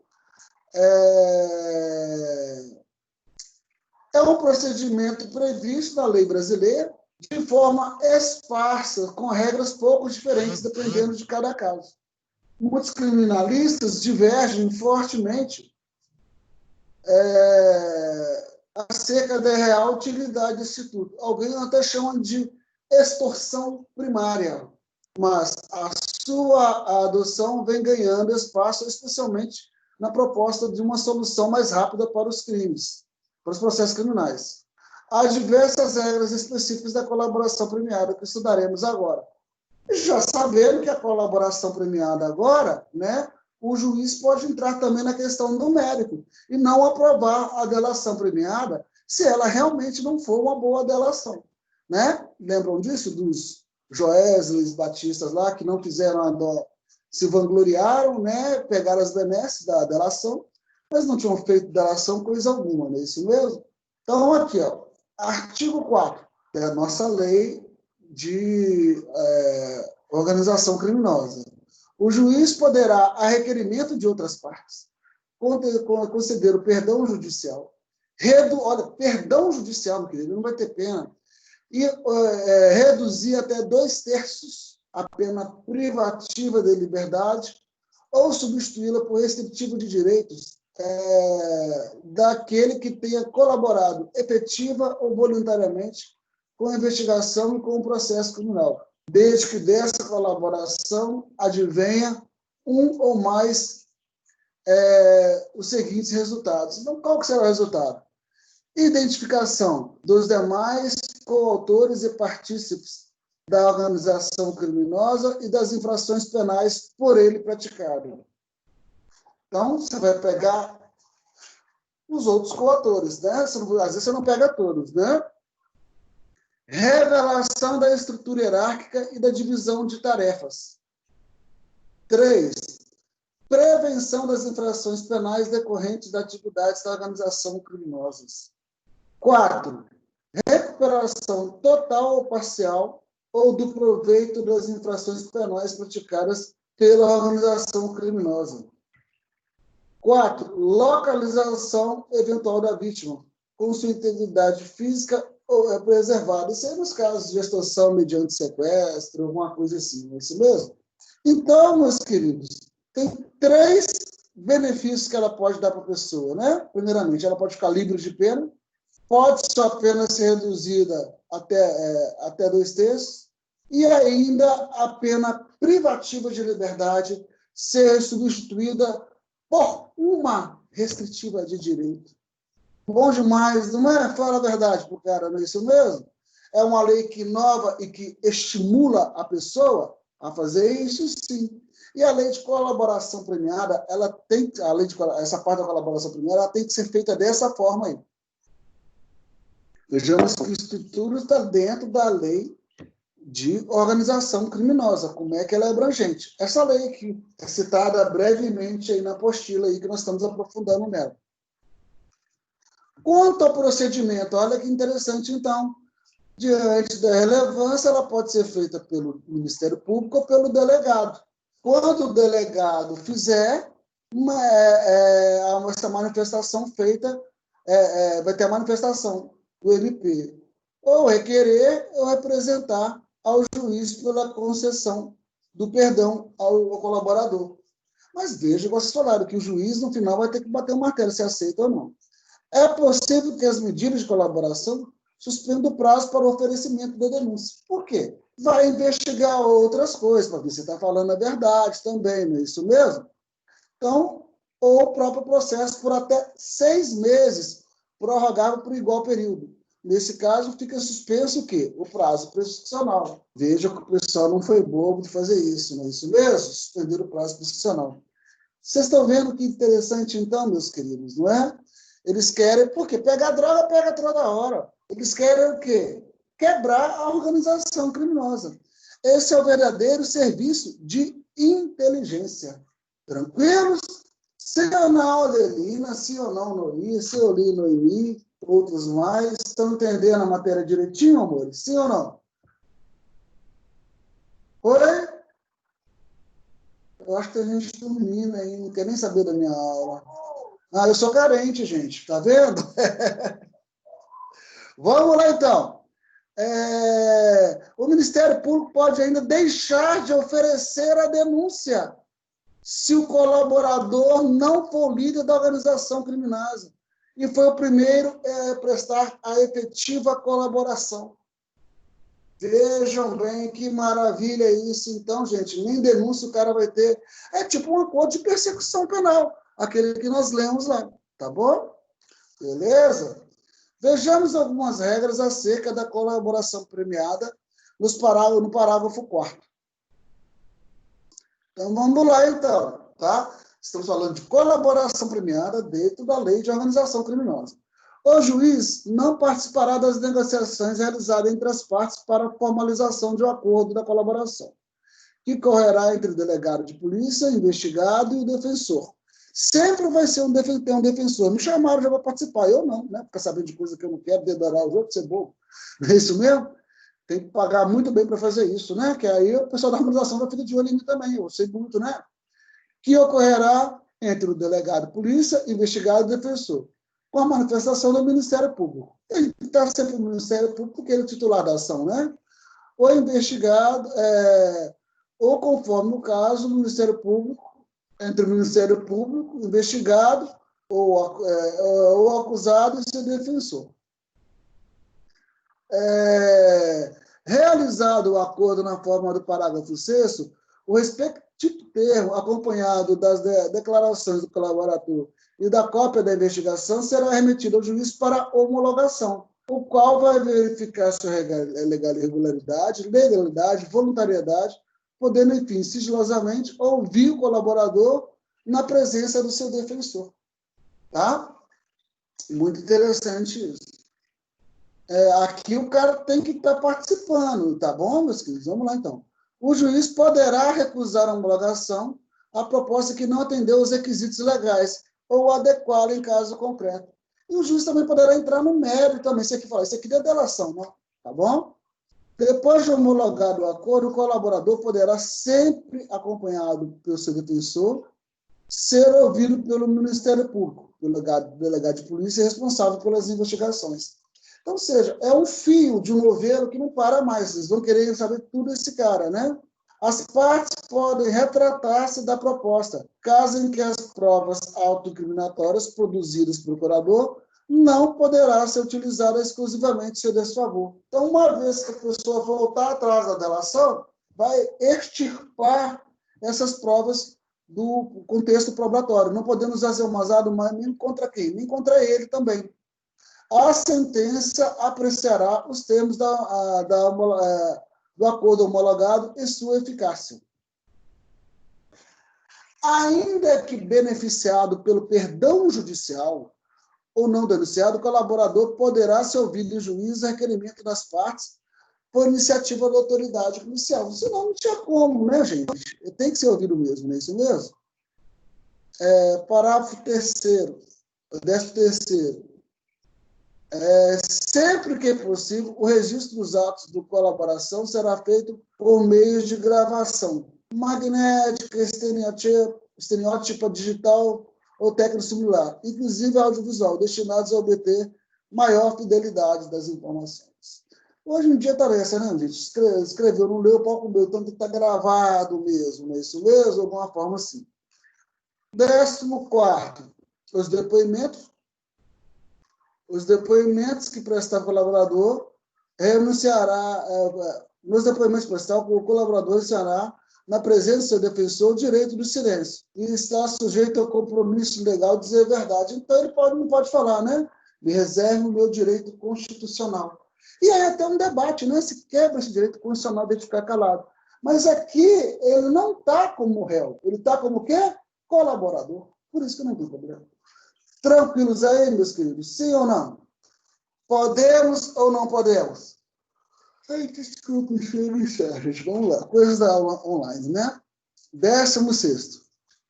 É um procedimento previsto na lei brasileira de forma esparsa, com regras pouco diferentes, dependendo de cada caso. Muitos criminalistas divergem fortemente acerca da real utilidade desse instituto. Alguém até chama de extorsão primária, mas a sua adoção vem ganhando espaço, especialmente na proposta de uma solução mais rápida para os crimes, para os processos criminais. Há diversas regras específicas da colaboração premiada que estudaremos agora. Já sabendo que a colaboração premiada agora, né, o juiz pode entrar também na questão do mérito e não aprovar a delação premiada se ela realmente não for uma boa delação, né? Lembram disso? Dos Joésleis Batistas lá, que não fizeram a dó, se vangloriaram, né? Pegaram as benesses da delação, mas não tinham feito delação coisa alguma, não é isso mesmo? Então, aqui, ó, artigo 4, que é a nossa lei de organização criminosa. O juiz poderá, a requerimento de outras partes, conceder o perdão judicial. Olha, perdão judicial, meu querido, não vai ter pena. E reduzir até 2/3 a pena privativa de liberdade ou substituí-la por restritivo de direitos daquele que tenha colaborado efetiva ou voluntariamente com a investigação e com o processo criminal, desde que dessa colaboração advenha um ou mais os seguintes resultados. Então, qual que será o resultado? Identificação dos demais coautores e partícipes da organização criminosa e das infrações penais por ele praticado. Então, você vai pegar os outros coautores, né? Às vezes você não pega todos, né? Revelação da estrutura hierárquica e da divisão de tarefas. 3. Prevenção das infrações penais decorrentes das atividades da organização criminosas. 4. Recuperação total ou parcial ou do proveito das infrações penais praticadas pela organização criminosa. 4. Localização eventual da vítima, com sua integridade física preservada. Isso aí nos casos de extorsão mediante sequestro, alguma coisa assim, não é isso mesmo? Então, meus queridos, tem 3 benefícios que ela pode dar para a pessoa, né? Primeiramente, ela pode ficar livre de pena, pode sua pena ser reduzida até 2/3, e ainda a pena privativa de liberdade ser substituída por uma restritiva de direito. Bom demais, não é? Fala a verdade para o cara, não é isso mesmo? É uma lei que inova e que estimula a pessoa a fazer isso, sim. E a lei de colaboração premiada, ela tem, essa parte da colaboração premiada, ela tem que ser feita dessa forma aí. Vejamos que a estrutura está dentro da lei de organização criminosa, como é que ela é abrangente. Essa lei aqui é citada brevemente aí na apostila aí que nós estamos aprofundando nela. Quanto ao procedimento, olha que interessante, então, diante da relevância, ela pode ser feita pelo Ministério Público ou pelo delegado. Quando o delegado fizer essa manifestação feita, vai ter a manifestação do MP, ou requerer ou representar ao juiz pela concessão do perdão ao colaborador. Mas veja, vocês falaram que o juiz, no final, vai ter que bater o martelo se aceita ou não. É possível que as medidas de colaboração suspendam o prazo para o oferecimento da denúncia. Por quê? Vai investigar outras coisas, para ver se está falando a verdade também, não é isso mesmo? Então, ou o próprio processo por até 6 meses, prorrogável por igual período. Nesse caso, fica suspenso o quê? O prazo prescricional. Veja que o pessoal não foi bobo de fazer isso, não é isso mesmo? Suspender o prazo prescricional. Vocês estão vendo que interessante, então, meus queridos, não é? Eles querem, porque pegar droga, pega toda hora. Eles querem o quê? Quebrar a organização criminosa. Esse é o verdadeiro serviço de inteligência. Tranquilos? Se ou não, Adelina, se ou não, Nori, se eu li Noemi, outros mais, estão entendendo a matéria direitinho, amores? Sim ou não? Oi? Eu acho que tem gente dormindo aí, não quer nem saber da minha aula. Ah, eu sou carente, gente, tá vendo? Vamos lá, então. O Ministério Público pode ainda deixar de oferecer a denúncia se o colaborador não for líder da organização criminosa e foi o primeiro a prestar a efetiva colaboração. Vejam bem que maravilha isso. Então, gente, nem denúncia o cara vai ter. É tipo um acordo de persecução penal, aquele que nós lemos lá, tá bom? Beleza? Vejamos algumas regras acerca da colaboração premiada no parágrafo 4º. Então, vamos lá, então, tá? Estamos falando de colaboração premiada dentro da lei de organização criminosa. O juiz não participará das negociações realizadas entre as partes para a formalização de um acordo da colaboração, que correrá entre o delegado de polícia, investigado e o defensor. Sempre vai ser ter um defensor. Me chamaram já para participar, eu não, né? Ficar sabendo de coisa que eu não quero, dedorar os outros, ser bobo. Não é isso mesmo? Tem que pagar muito bem para fazer isso, né? Que aí o pessoal da organização vai ficar de olho em mim também, eu sei muito, né? Que ocorrerá entre o delegado de polícia, investigado e defensor, com a manifestação do Ministério Público. Ele está sempre no Ministério Público porque ele é o titular da ação, né? Ou investigado, ou conforme o caso, o Ministério Público, entre o Ministério Público, investigado, ou acusado e seu defensor. Realizado o acordo na forma do parágrafo 6º, o respectivo termo, acompanhado das declarações do colaborador e da cópia da investigação, será remetido ao juiz para homologação, o qual vai verificar sua legalidade, voluntariedade, podendo, enfim, sigilosamente ouvir o colaborador na presença do seu defensor. Tá? Muito interessante isso. Aqui o cara tem que estar participando, tá bom, meus queridos? Vamos lá, então. O juiz poderá recusar a homologação a proposta que não atendeu os requisitos legais ou adequá-la em caso concreto. E o juiz também poderá entrar no mérito também. Isso aqui é delação, né? Tá bom? Depois de homologado o acordo, o colaborador poderá, sempre acompanhado pelo seu defensor, ser ouvido pelo Ministério Público, pelo delegado de polícia responsável pelas investigações. Então, ou seja, é um fio de um novelo que não para mais. Vocês vão querer saber tudo desse cara, né? As partes podem retratar-se da proposta, caso em que as provas autoincriminatórias produzidas pelo procurador não poderá ser utilizada exclusivamente em seu desfavor. Então, uma vez que a pessoa voltar atrás da delação, vai extirpar essas provas do contexto probatório. Não podemos armazenar nem contra quem? Nem contra ele também. A sentença apreciará os termos do acordo homologado e sua eficácia. Ainda que beneficiado pelo perdão judicial ou não denunciado, o colaborador poderá ser ouvido em juízo a requerimento das partes por iniciativa da autoridade policial. Senão não tinha como, né, gente? Tem que ser ouvido mesmo, não é isso mesmo? Parágrafo 3º, 13º. Sempre que possível, o registro dos atos de colaboração será feito por meio de gravação magnética, estereótipa digital ou técnica similar, inclusive audiovisual, destinados a obter maior fidelidade das informações. Hoje em dia está nessa, né, gente? Escreveu, não leu, pode comer, então tem que estar gravado mesmo, não é isso mesmo? De alguma forma assim. 14º, os depoimentos que prestar o colaborador renunciará, nos depoimentos prestados, o colaborador renunciará, na presença do seu defensor, o direito do silêncio e está sujeito ao compromisso legal de dizer a verdade. Então, ele não pode falar, né? Me reservo o meu direito constitucional. E aí até um debate, né? Se quebra esse direito constitucional de ficar calado. Mas aqui ele não está como réu, ele está como o quê? Colaborador. Por isso que não tem problema. Tranquilos aí, meus queridos? Sim ou não? Podemos ou não podemos? Ai, desculpa, gente. Vamos lá. Coisas da aula online, né? 16º.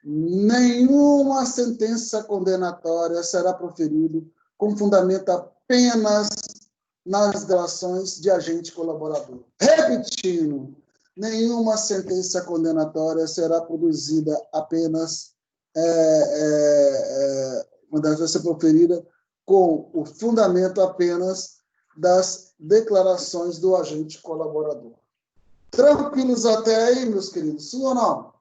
Nenhuma sentença condenatória será proferida com fundamento apenas nas delações de agente colaborador. Repetindo, nenhuma sentença condenatória será produzida apenas vai ser proferida com o fundamento apenas das declarações do agente colaborador. Tranquilos até aí, meus queridos? Sim ou não?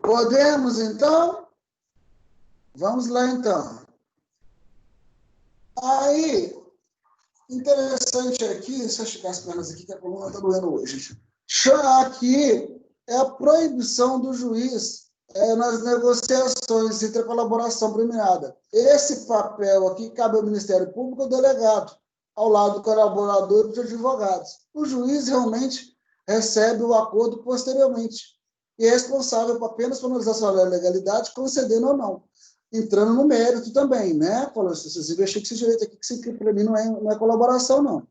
Podemos, então? Vamos lá, então. Aí, interessante aqui, deixa eu esticar as pernas aqui, que a coluna está doendo hoje. Aqui é a proibição do juiz nas negociações entre a colaboração premiada. Esse papel aqui cabe ao Ministério Público, ao delegado, ao lado do colaborador e dos advogados. O juiz realmente recebe o acordo posteriormente e é responsável apenas por analisar sua legalidade, concedendo ou não. Entrando no mérito também, né? Falando, se vocês investirem esse direito aqui, que para mim não é colaboração, não.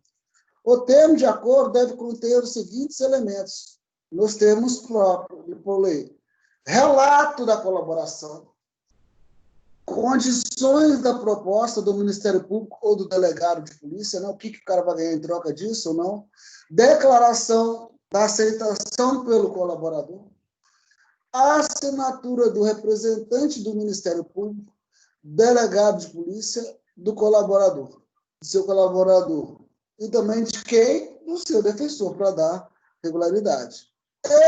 O termo de acordo deve conter os seguintes elementos, nos termos próprios, por lei. Relato da colaboração, condições da proposta do Ministério Público ou do delegado de polícia, né? O que o cara vai ganhar em troca disso ou não, declaração da aceitação pelo colaborador, a assinatura do representante do Ministério Público, delegado de polícia, do colaborador, do seu colaborador, e também de quem? Do seu defensor, para dar regularidade.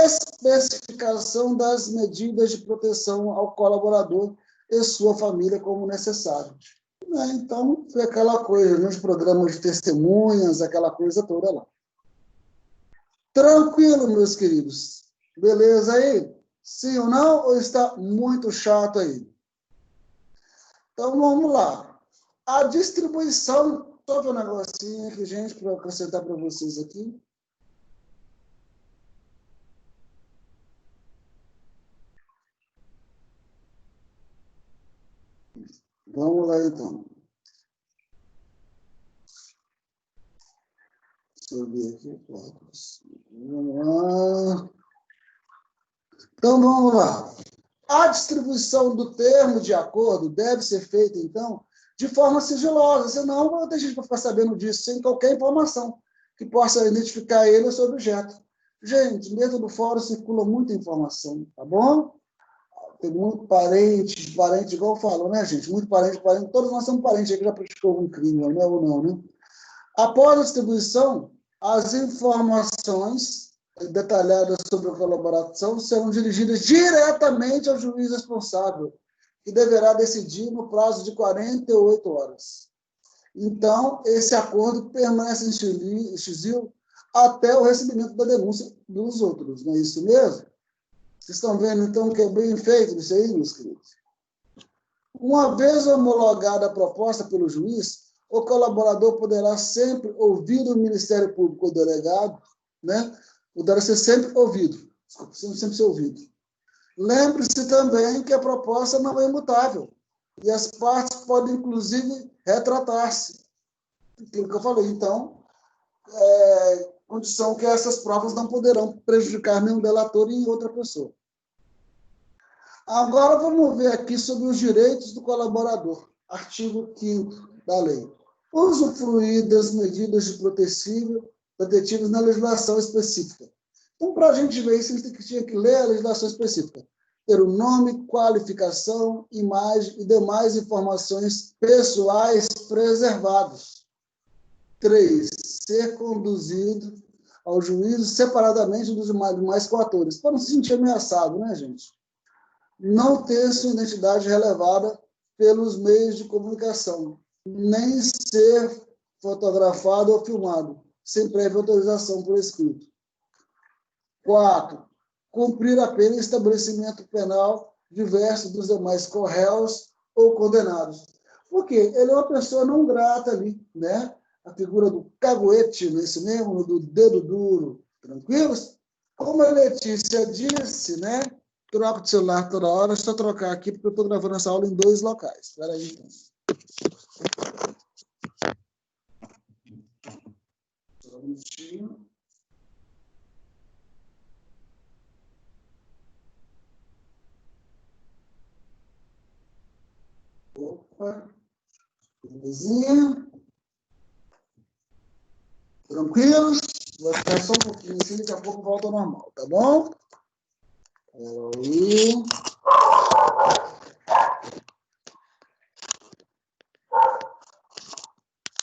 Especificação das medidas de proteção ao colaborador e sua família como necessário. Então, foi aquela coisa, nos programas de testemunhas, aquela coisa toda lá. Tranquilo, meus queridos? Beleza aí? Sim ou não? Ou está muito chato aí? Então, vamos lá. A distribuição, só um negocinho aqui, gente, para acrescentar para vocês aqui. Vamos lá, então. Deixa eu ver aqui. Vamos lá. Então, vamos lá. A distribuição do termo de acordo deve ser feita, então, de forma sigilosa, senão não tem gente para ficar sabendo disso, sem qualquer informação que possa identificar ele ou seu objeto. Gente, dentro do fórum circula muita informação, tá bom? Tem muito parente igual eu falo, né, gente? Muito parente, todos nós somos parentes aí que já praticou um crime, né, ou não, né? Após a distribuição, as informações detalhadas sobre a colaboração serão dirigidas diretamente ao juiz responsável, que deverá decidir no prazo de 48 horas. Então, esse acordo permanece em sigilo até o recebimento da denúncia dos outros, não é isso mesmo? Vocês estão vendo, então, que é bem feito isso aí, meus queridos? Uma vez homologada a proposta pelo juiz, o colaborador poderá sempre ouvir o Ministério Público ou delegado, né? Poderá ser sempre ouvido. Desculpa, sempre ser ouvido. Lembre-se também que a proposta não é imutável e as partes podem, inclusive, retratar-se. Aquilo que eu falei, então, condição que essas provas não poderão prejudicar nenhum delator e outra pessoa. Agora vamos ver aqui sobre os direitos do colaborador, artigo 5º da lei. Usufruir das medidas de protetivas na legislação específica. Então, para a gente ver isso, a gente tinha que ler a legislação específica. Ter o nome, qualificação, imagem e demais informações pessoais preservados. 3. Ser conduzido ao juízo separadamente dos demais coautores, para não se sentir ameaçado, né, gente? Não ter sua identidade relevada pelos meios de comunicação, nem ser fotografado ou filmado, sem prévia autorização por escrito. 4. Cumprir a pena em estabelecimento penal diverso dos demais corréus ou condenados. Por quê? Ele é uma pessoa não grata ali, né? A figura do caguete, não é isso mesmo? Do dedo duro. Tranquilos? Como a Letícia disse, né? Troco de celular toda hora, é só trocar aqui, porque eu estou gravando essa aula em 2 locais. Espera aí, então. Só um minutinho. Opa. Belezinha. Tranquilos? Vai ficar só um pouquinho assim, daqui a pouco volta ao normal, tá bom? Aí.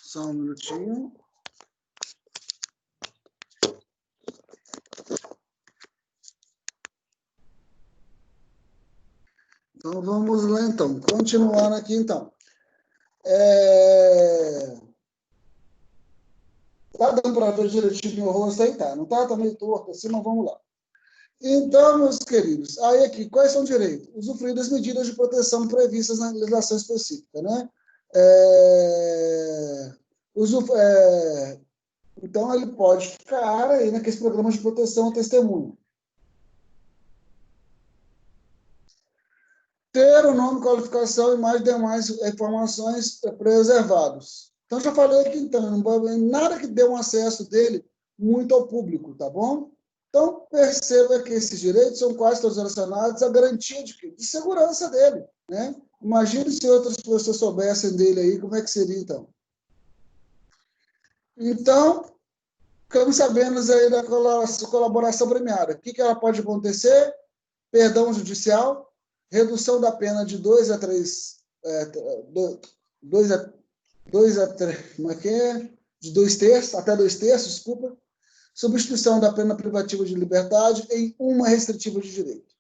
Só um minutinho. Então, vamos lá, então. Continuando aqui, então. Tá dando para ver direitinho o rosto aí? Tá. Não tá? Tá meio torto assim, mas vamos lá. Então, meus queridos, aí aqui, quais são os direitos? Usufruir das medidas de proteção previstas na legislação específica, né? Então, ele pode ficar aí naqueles programas de proteção à testemunha. Ter o nome, qualificação e mais demais informações preservados. Então, já falei aqui, então, não vai haver nada que dê um acesso dele muito ao público, tá bom? Então, perceba que esses direitos são quase todos relacionados à garantia de segurança dele, né? Imagine se outras pessoas soubessem dele aí, como é que seria, então? Então, ficamos sabendo aí da colaboração premiada. O que ela pode acontecer? Perdão judicial, redução da pena de 2 a 3, como é que é? De 2/3, até 2/3, desculpa. Substituição da pena privativa de liberdade em uma restritiva de direito.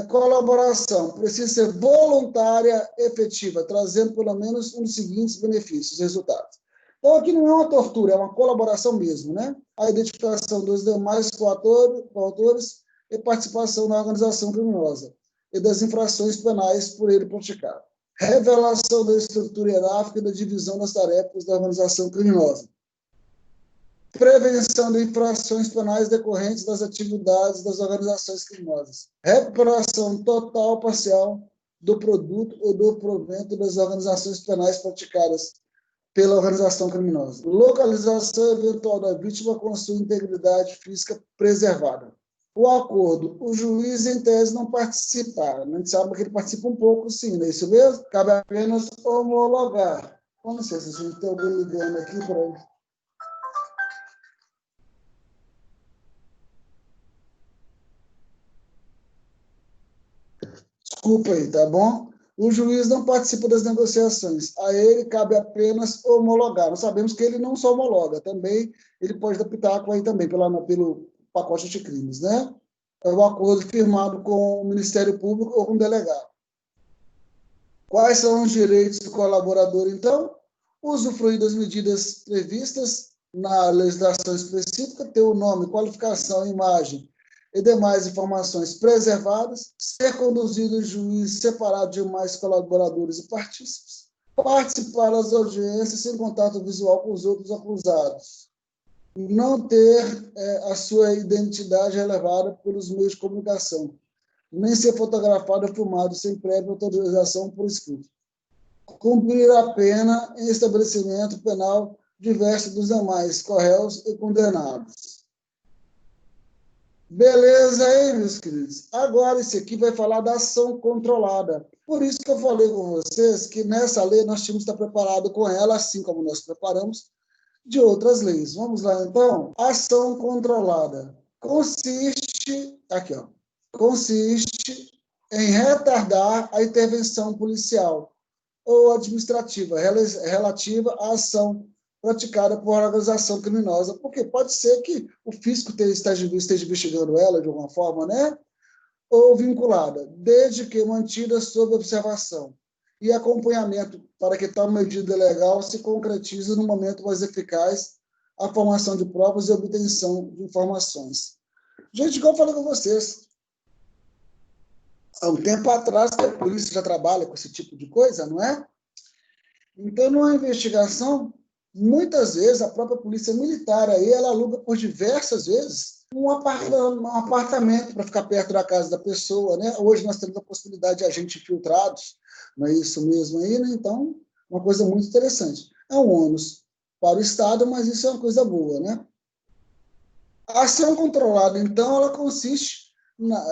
Colaboração precisa ser voluntária, efetiva, trazendo pelo menos um dos seguintes benefícios, resultados. Então, aqui não é uma tortura, é uma colaboração mesmo, né? A identificação dos demais coautores e participação na organização criminosa e das infrações penais por ele praticado. Revelação da estrutura hierárquica e da divisão das tarefas da organização criminosa. Prevenção de infrações penais decorrentes das atividades das organizações criminosas. Recuperação total ou parcial do produto ou do provento das organizações penais praticadas pela organização criminosa. Localização eventual da vítima com sua integridade física preservada. O acordo, o juiz, em tese, não participa. A gente sabe que ele participa um pouco, sim, não é isso mesmo? Cabe apenas homologar. Com licença, a gente tem alguém ligando aqui para ele. Desculpa aí, tá bom? O juiz não participa das negociações. A ele cabe apenas homologar. Nós sabemos que ele não só homologa, também ele pode dar pitaco aí também pelo pacote de crimes, né? É o acordo firmado com o Ministério Público ou com o delegado. Quais são os direitos do colaborador, então? Usufruir das medidas previstas na legislação específica, ter o nome, qualificação, imagem e demais informações preservadas, ser conduzido em juízo separado de mais colaboradores e partícipes, participar das audiências sem contato visual com os outros acusados, não ter a sua identidade relevada pelos meios de comunicação, nem ser fotografado ou filmado sem prévia autorização por escrito. Cumprir a pena em estabelecimento penal diverso dos demais corréus e condenados. Beleza aí, meus queridos? Agora, esse aqui vai falar da ação controlada. Por isso que eu falei com vocês que nessa lei nós tínhamos que estar preparados com ela, assim como nós preparamos de outras leis. Vamos lá, então? Ação controlada. Consiste em retardar a intervenção policial ou administrativa relativa à ação praticada por organização criminosa, porque pode ser que o fisco esteja investigando ela de alguma forma, né? Ou vinculada, desde que mantida sob observação e acompanhamento para que tal medida legal se concretize no momento mais eficaz a formação de provas e obtenção de informações. Gente, igual eu falei com vocês, há um tempo atrás que a polícia já trabalha com esse tipo de coisa, não é? Então, numa investigação, muitas vezes a própria polícia militar aí, ela aluga por diversas vezes um apartamento para ficar perto da casa da pessoa, né? Hoje nós temos a possibilidade de agentes infiltrados, não é isso mesmo aí, né? Então, uma coisa muito interessante. É um ônus para o Estado, mas isso é uma coisa boa, né? A ação controlada, então, ela consiste na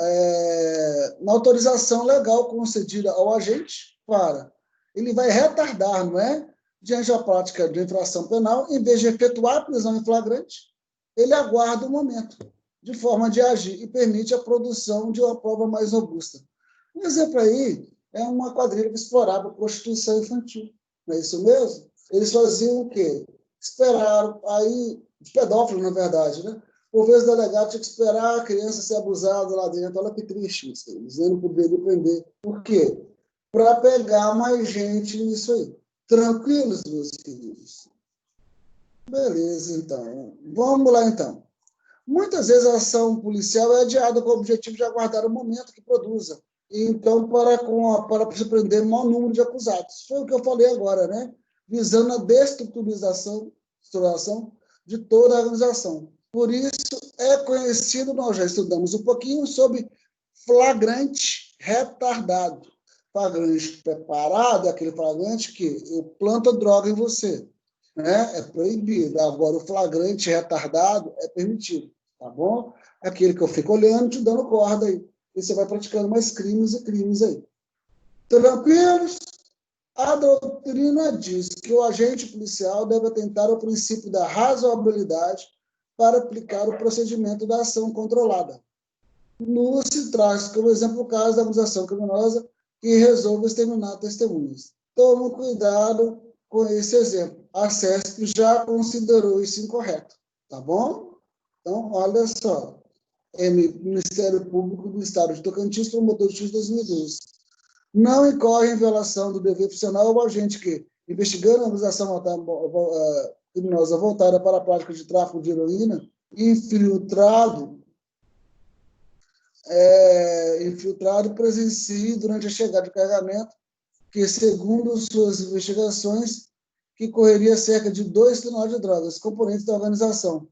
autorização legal concedida ao agente para... Ele vai retardar, não é? Diante da prática de infração penal, em vez de efetuar a prisão em flagrante, ele aguarda o momento, de forma de agir, e permite a produção de uma prova mais robusta. Um exemplo aí é uma quadrilha que explorava a prostituição infantil. Não é isso mesmo? Eles faziam o quê? Esperaram, aí, os pedófilos, na verdade, né? Por vezes o delegado tinha que esperar a criança ser abusada lá dentro. Olha que triste isso. Eles não poderiam prender. Por quê? Para pegar mais gente nisso aí. Tranquilos, meus queridos? Beleza, então. Vamos lá, então. Muitas vezes a ação policial é adiada com o objetivo de aguardar o momento que produza. Então, para se prender o maior número de acusados. Foi o que eu falei agora, né? Visando a destruturalização de toda a organização. Por isso, é conhecido, nós já estudamos um pouquinho, sobre flagrante retardado. Flagrante preparado é aquele flagrante que eu planto droga em você, né? É proibido. Agora, o flagrante retardado é permitido, tá bom? É aquele que eu fico olhando, te dando corda aí. E você vai praticando mais crimes e crimes aí. Tranquilos? A doutrina diz que o agente policial deve atentar ao princípio da razoabilidade para aplicar o procedimento da ação controlada. No se traz como exemplo o caso da acusação criminosa que resolve exterminar testemunhas. Tome cuidado com esse exemplo. A CESP já considerou isso incorreto, tá bom? Então, olha só. Ministério Público do Estado de Tocantins, promotor de justiça 2012. Não incorre em violação do dever funcional o agente que, investigando a acusação criminosa voltada para a prática de tráfico de heroína, infiltrado presencie durante a chegada de carregamento, que, segundo suas investigações, que correria cerca de 2 toneladas de drogas, componentes da organização.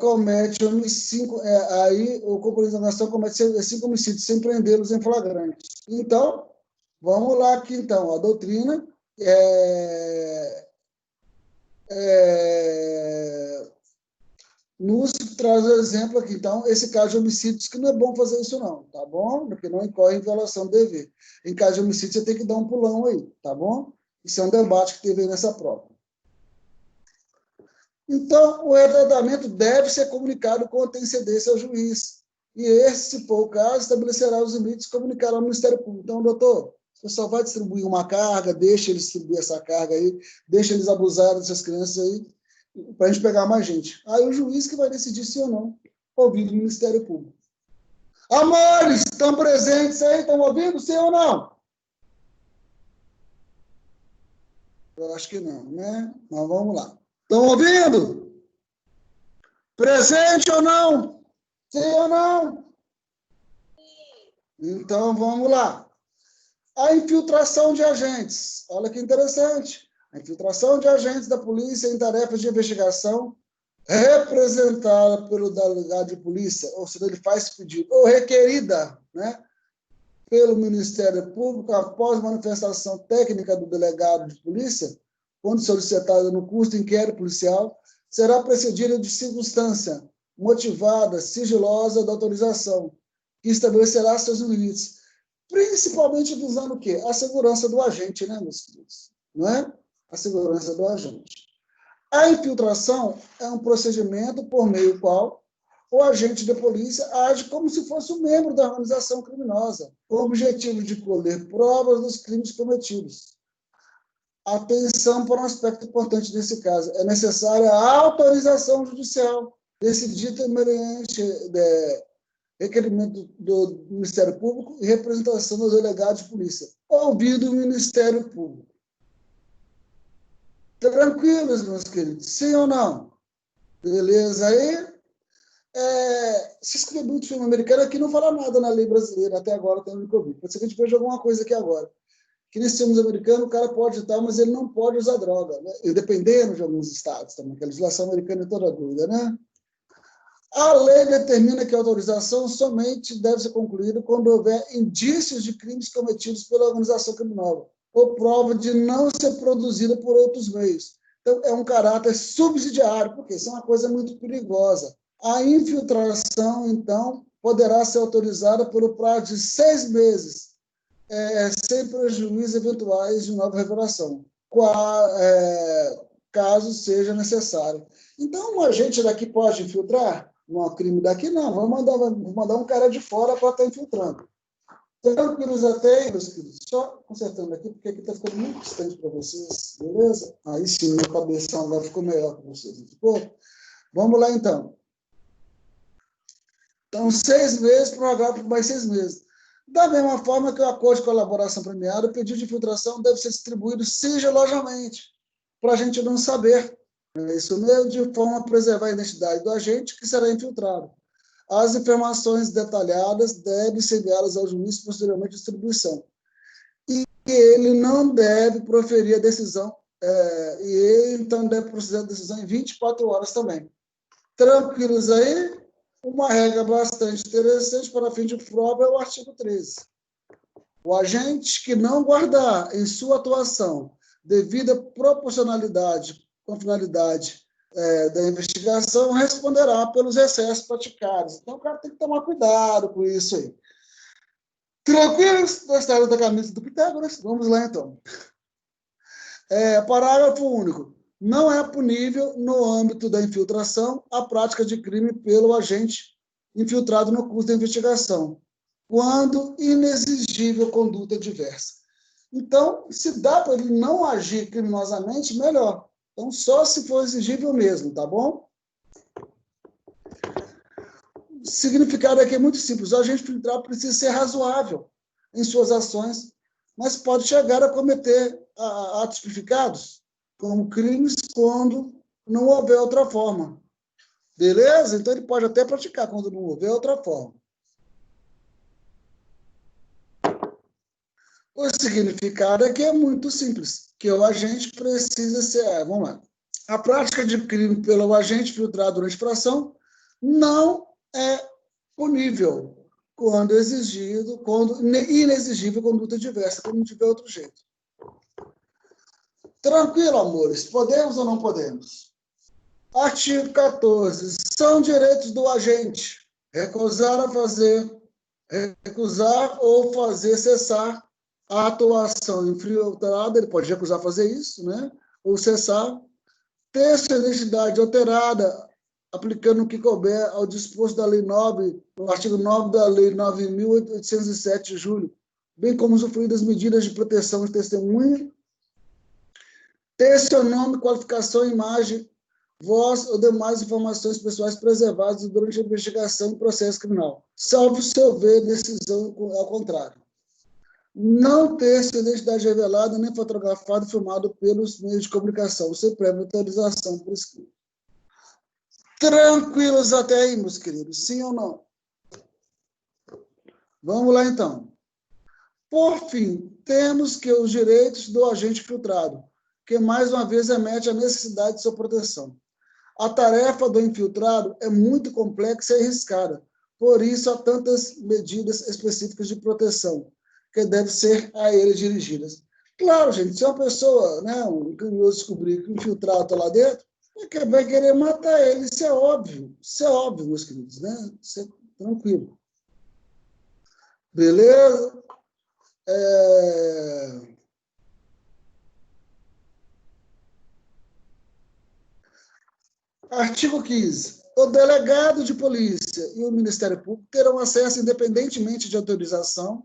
Comete homicídio, aí o componente da organização comete 5 homicídios sem prendê-los em flagrante. Então, vamos lá aqui, então. A doutrina nos traz o exemplo aqui. Então, esse caso de homicídios, que não é bom fazer isso não, tá bom? Porque não incorre em violação do dever. Em caso de homicídio, você tem que dar um pulão aí, tá bom? Isso é um debate que teve aí nessa prova. Então, o retardamento deve ser comunicado com antecedência ao juiz. E esse, se for o caso, estabelecerá os limites e comunicará ao Ministério Público. Então, doutor, você só vai distribuir uma carga, deixa eles distribuir essa carga aí, deixa eles abusarem dessas crianças aí, para a gente pegar mais gente. Aí o juiz que vai decidir sim ou não, ouvindo o Ministério Público. Amores, estão presentes aí? Estão ouvindo, sim ou não? Eu acho que não, né? Mas vamos lá. Estão ouvindo? Presente ou não? Sim ou não? Então, vamos lá. A infiltração de agentes. Olha que interessante. A infiltração de agentes da polícia em tarefas de investigação representada pelo delegado de polícia, ou seja, ele faz pedido, ou requerida, né, pelo Ministério Público após manifestação técnica do delegado de polícia, quando solicitada no curso de inquérito policial, será precedida de circunstância motivada, sigilosa da autorização, que estabelecerá seus limites, principalmente visando o quê? A segurança do agente, né, meus queridos? Não é? A segurança do agente. A infiltração é um procedimento por meio do qual o agente de polícia age como se fosse um membro da organização criminosa, com o objetivo de colher provas dos crimes cometidos. Atenção para um aspecto importante nesse caso. É necessária a autorização judicial, decidida mediante requerimento do Ministério Público e representação do delegado de polícia, ouvido o Ministério Público. Tranquilos, meus queridos? Sim ou não? Beleza aí? Se inscrever muito filme americano aqui não fala nada na lei brasileira, até agora tem que ouvir. Pode ser que a gente veja alguma coisa aqui agora. Que nesses filmes americanos o cara pode estar, mas ele não pode usar droga, né? E dependendo de alguns estados também, que a legislação americana é toda dúvida, né? A lei determina que a autorização somente deve ser concluída quando houver indícios de crimes cometidos pela organização criminosa ou prova de não ser produzida por outros meios. Então, é um caráter subsidiário, porque isso é uma coisa muito perigosa. A infiltração, então, poderá ser autorizada pelo prazo de 6 meses, sem prejuízo eventuais de nova revelação, caso seja necessário. Então, um agente daqui pode infiltrar? Um crime daqui, não. Vamos mandar um cara de fora para estar infiltrando. Tranquilos até aí, meus queridos? Só consertando aqui, porque aqui está ficando muito distante para vocês, beleza? Aí sim, meu cabeção agora ficou melhor para vocês, não ficou? Vamos lá, então. Então, 6 meses, prorrogado por mais 6 meses. Da mesma forma que o acordo de colaboração premiada, o pedido de infiltração deve ser distribuído sigilosamente, para a gente não saber. É isso mesmo, de forma a preservar a identidade do agente que será infiltrado. As informações detalhadas devem ser enviadas ao juiz posteriormente à distribuição. E ele não deve proferir a decisão, e ele então deve proceder a decisão em 24 horas também. Tranquilos aí? Uma regra bastante interessante para fim de prova é o artigo 13. O agente que não guardar em sua atuação devida proporcionalidade com a finalidade da investigação responderá pelos excessos praticados. Então, o cara tem que tomar cuidado com isso aí. Tranquilos? Gostaram da camisa do Pitágoras? Vamos lá, então. Parágrafo único. Não é punível, no âmbito da infiltração, a prática de crime pelo agente infiltrado no curso da investigação, quando inexigível conduta diversa. Então, se dá para ele não agir criminosamente, melhor. Então, só se for exigível mesmo, tá bom? O significado aqui é muito simples. O agente infiltrado precisa ser razoável em suas ações, mas pode chegar a cometer atos tipificados como crimes quando não houver outra forma. Beleza? Então, ele pode até praticar quando não houver outra forma. O significado aqui é muito simples, que o agente precisa ser... vamos lá. A prática de crime pelo agente filtrado durante a infração não é punível quando exigido, quando inexigível conduta diversa, quando não tiver outro jeito. Tranquilo, amores? Podemos ou não podemos? Artigo 14. São direitos do agente recusar ou fazer cessar a atuação infiltrada, ele pode recusar fazer isso, né? Ou cessar, ter sua identidade alterada, aplicando o que couber ao disposto da Lei 9, no artigo 9 da Lei 9.807 de julho, bem como usufruir das medidas de proteção de testemunha, ter seu nome, qualificação, imagem, voz ou demais informações pessoais preservadas durante a investigação e processo criminal, salvo se houver decisão ao contrário. Não ter sua identidade revelada, nem fotografada e filmada pelos meios de comunicação, sem prévia autorização por escrito. Tranquilos até aí, meus queridos? Sim ou não? Vamos lá, então. Por fim, temos que os direitos do agente infiltrado, que mais uma vez remete à necessidade de sua proteção. A tarefa do infiltrado é muito complexa e arriscada, por isso há tantas medidas específicas de proteção que devem ser a ele dirigidas. Claro, gente, se uma pessoa, né, um criminoso descobrir que o infiltrado está lá dentro, vai querer matar ele, isso é óbvio, meus queridos, né? Isso é tranquilo. Beleza? Artigo 15. O delegado de polícia e o Ministério Público terão acesso, independentemente de autorização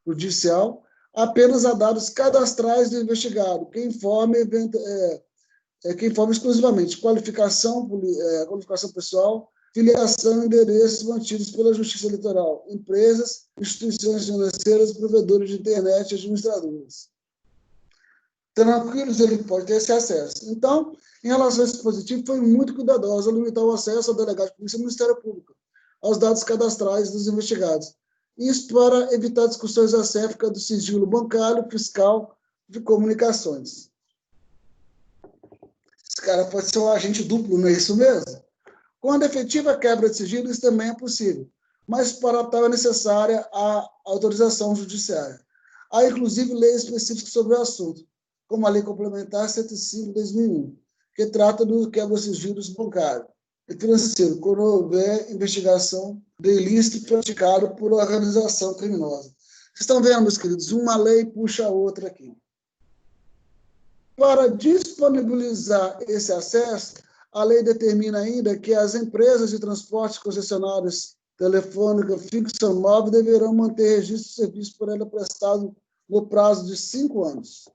judicial, apenas a dados cadastrais do investigado, que informe exclusivamente qualificação pessoal, filiação e endereços mantidos pela Justiça Eleitoral, empresas, instituições financeiras, provedores de internet e administradores. Tranquilos, ele pode ter esse acesso. Então, em relação a esse dispositivo, foi muito cuidadoso ao limitar o acesso ao delegado de polícia e ao Ministério Público, aos dados cadastrais dos investigados. Isso para evitar discussões acerca do sigilo bancário, fiscal, de comunicações. Esse cara pode ser um agente duplo, não é isso mesmo? Quando efetiva quebra de sigilo, isso também é possível, mas para tal é necessária a autorização judiciária. Há, inclusive, leis específicas sobre o assunto, como a Lei Complementar 105/2001, que trata do quebra-sigilos bancário e financeiro, quando houver investigação de ilícito praticado por organização criminosa. Vocês estão vendo, meus queridos? Uma lei puxa a outra aqui. Para disponibilizar esse acesso, a lei determina ainda que as empresas de transporte concessionárias telefônica fixa ou móvel deverão manter registro de serviço por ela prestado no prazo de 5 anos.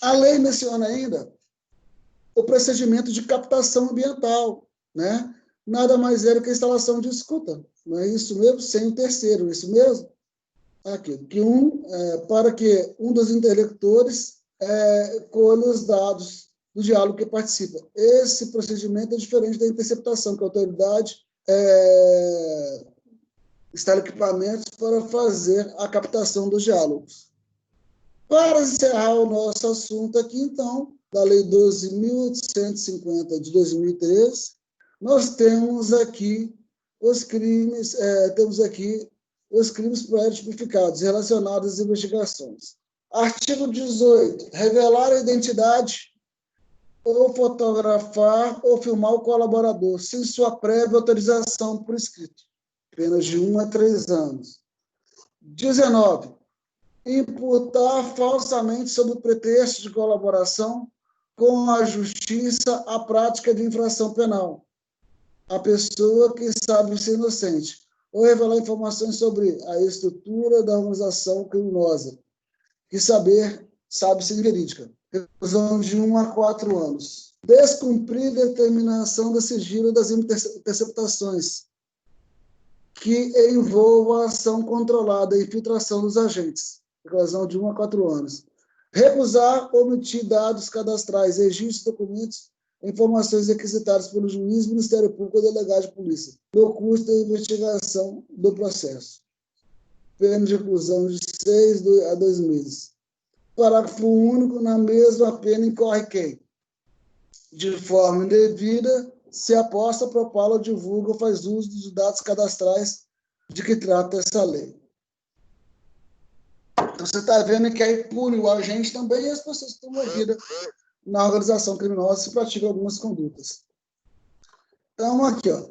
A lei menciona ainda o procedimento de captação ambiental, né? Nada mais é do que a instalação de escuta, não é isso mesmo? Sem o terceiro, é isso mesmo? Aqui, para que um dos interlocutores colha os dados do diálogo que participa. Esse procedimento é diferente da interceptação, que a autoridade instala equipamentos para fazer a captação dos diálogos. Para encerrar o nosso assunto aqui, então, da Lei 12.850 de 2013, nós temos aqui os crimes, por ela tipificados relacionados às investigações. Artigo 18. Revelar a identidade ou fotografar ou filmar o colaborador sem sua prévia autorização por escrito. Penas de 1 a 3 anos. 19. Imputar falsamente sob o pretexto de colaboração com a justiça a prática de infração penal. A pessoa que sabe ser inocente, ou revelar informações sobre a estrutura da organização criminosa, que sabe ser verídica. Reclusão de 1 a 4 anos. Descumprir determinação da sigilo das interceptações, que envolva a ação controlada e infiltração dos agentes. Reclusão de 1 a 4 anos. Recusar omitir dados cadastrais, registros, documentos, informações requisitadas pelo juiz, Ministério Público ou delegado de polícia, no curso da investigação do processo. Pena de reclusão de 6 a 2 meses. Parágrafo único, na mesma pena incorre quem? De forma indevida, se aposta, propala, ou divulga ou faz uso dos dados cadastrais de que trata essa lei. Então, você está vendo que aí pune o agente também e as pessoas que estão envolvidas na organização criminosa se praticam algumas condutas. Então, aqui, ó.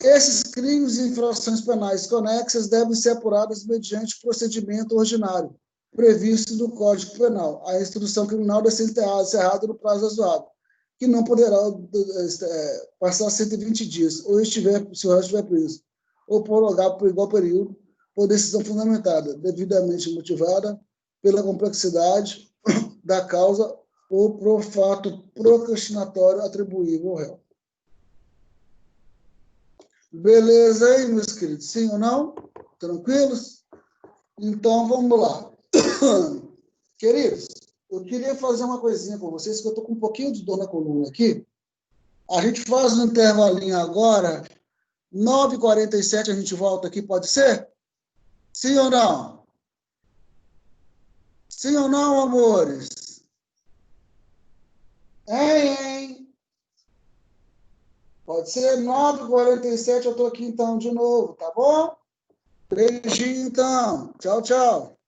Esses crimes e infrações penais conexas devem ser apurados mediante procedimento ordinário, previsto no Código Penal. A instrução criminal deve ser encerrada no prazo razoável, que não poderá passar 120 dias, ou se o réu estiver preso, ou prorrogar por igual período, por decisão fundamentada, devidamente motivada pela complexidade da causa ou por fato procrastinatório atribuível ao réu. Beleza aí, meus queridos? Sim ou não? Tranquilos? Então, vamos lá. Queridos, eu queria fazer uma coisinha com vocês, que eu estou com um pouquinho de dor na coluna aqui. A gente faz um intervalinho agora. 9h47 a gente volta aqui, pode ser? Sim ou não? Sim ou não, amores? Hein? Pode ser? 9h47 eu estou aqui então de novo, tá bom? Beijinho então. Tchau, tchau.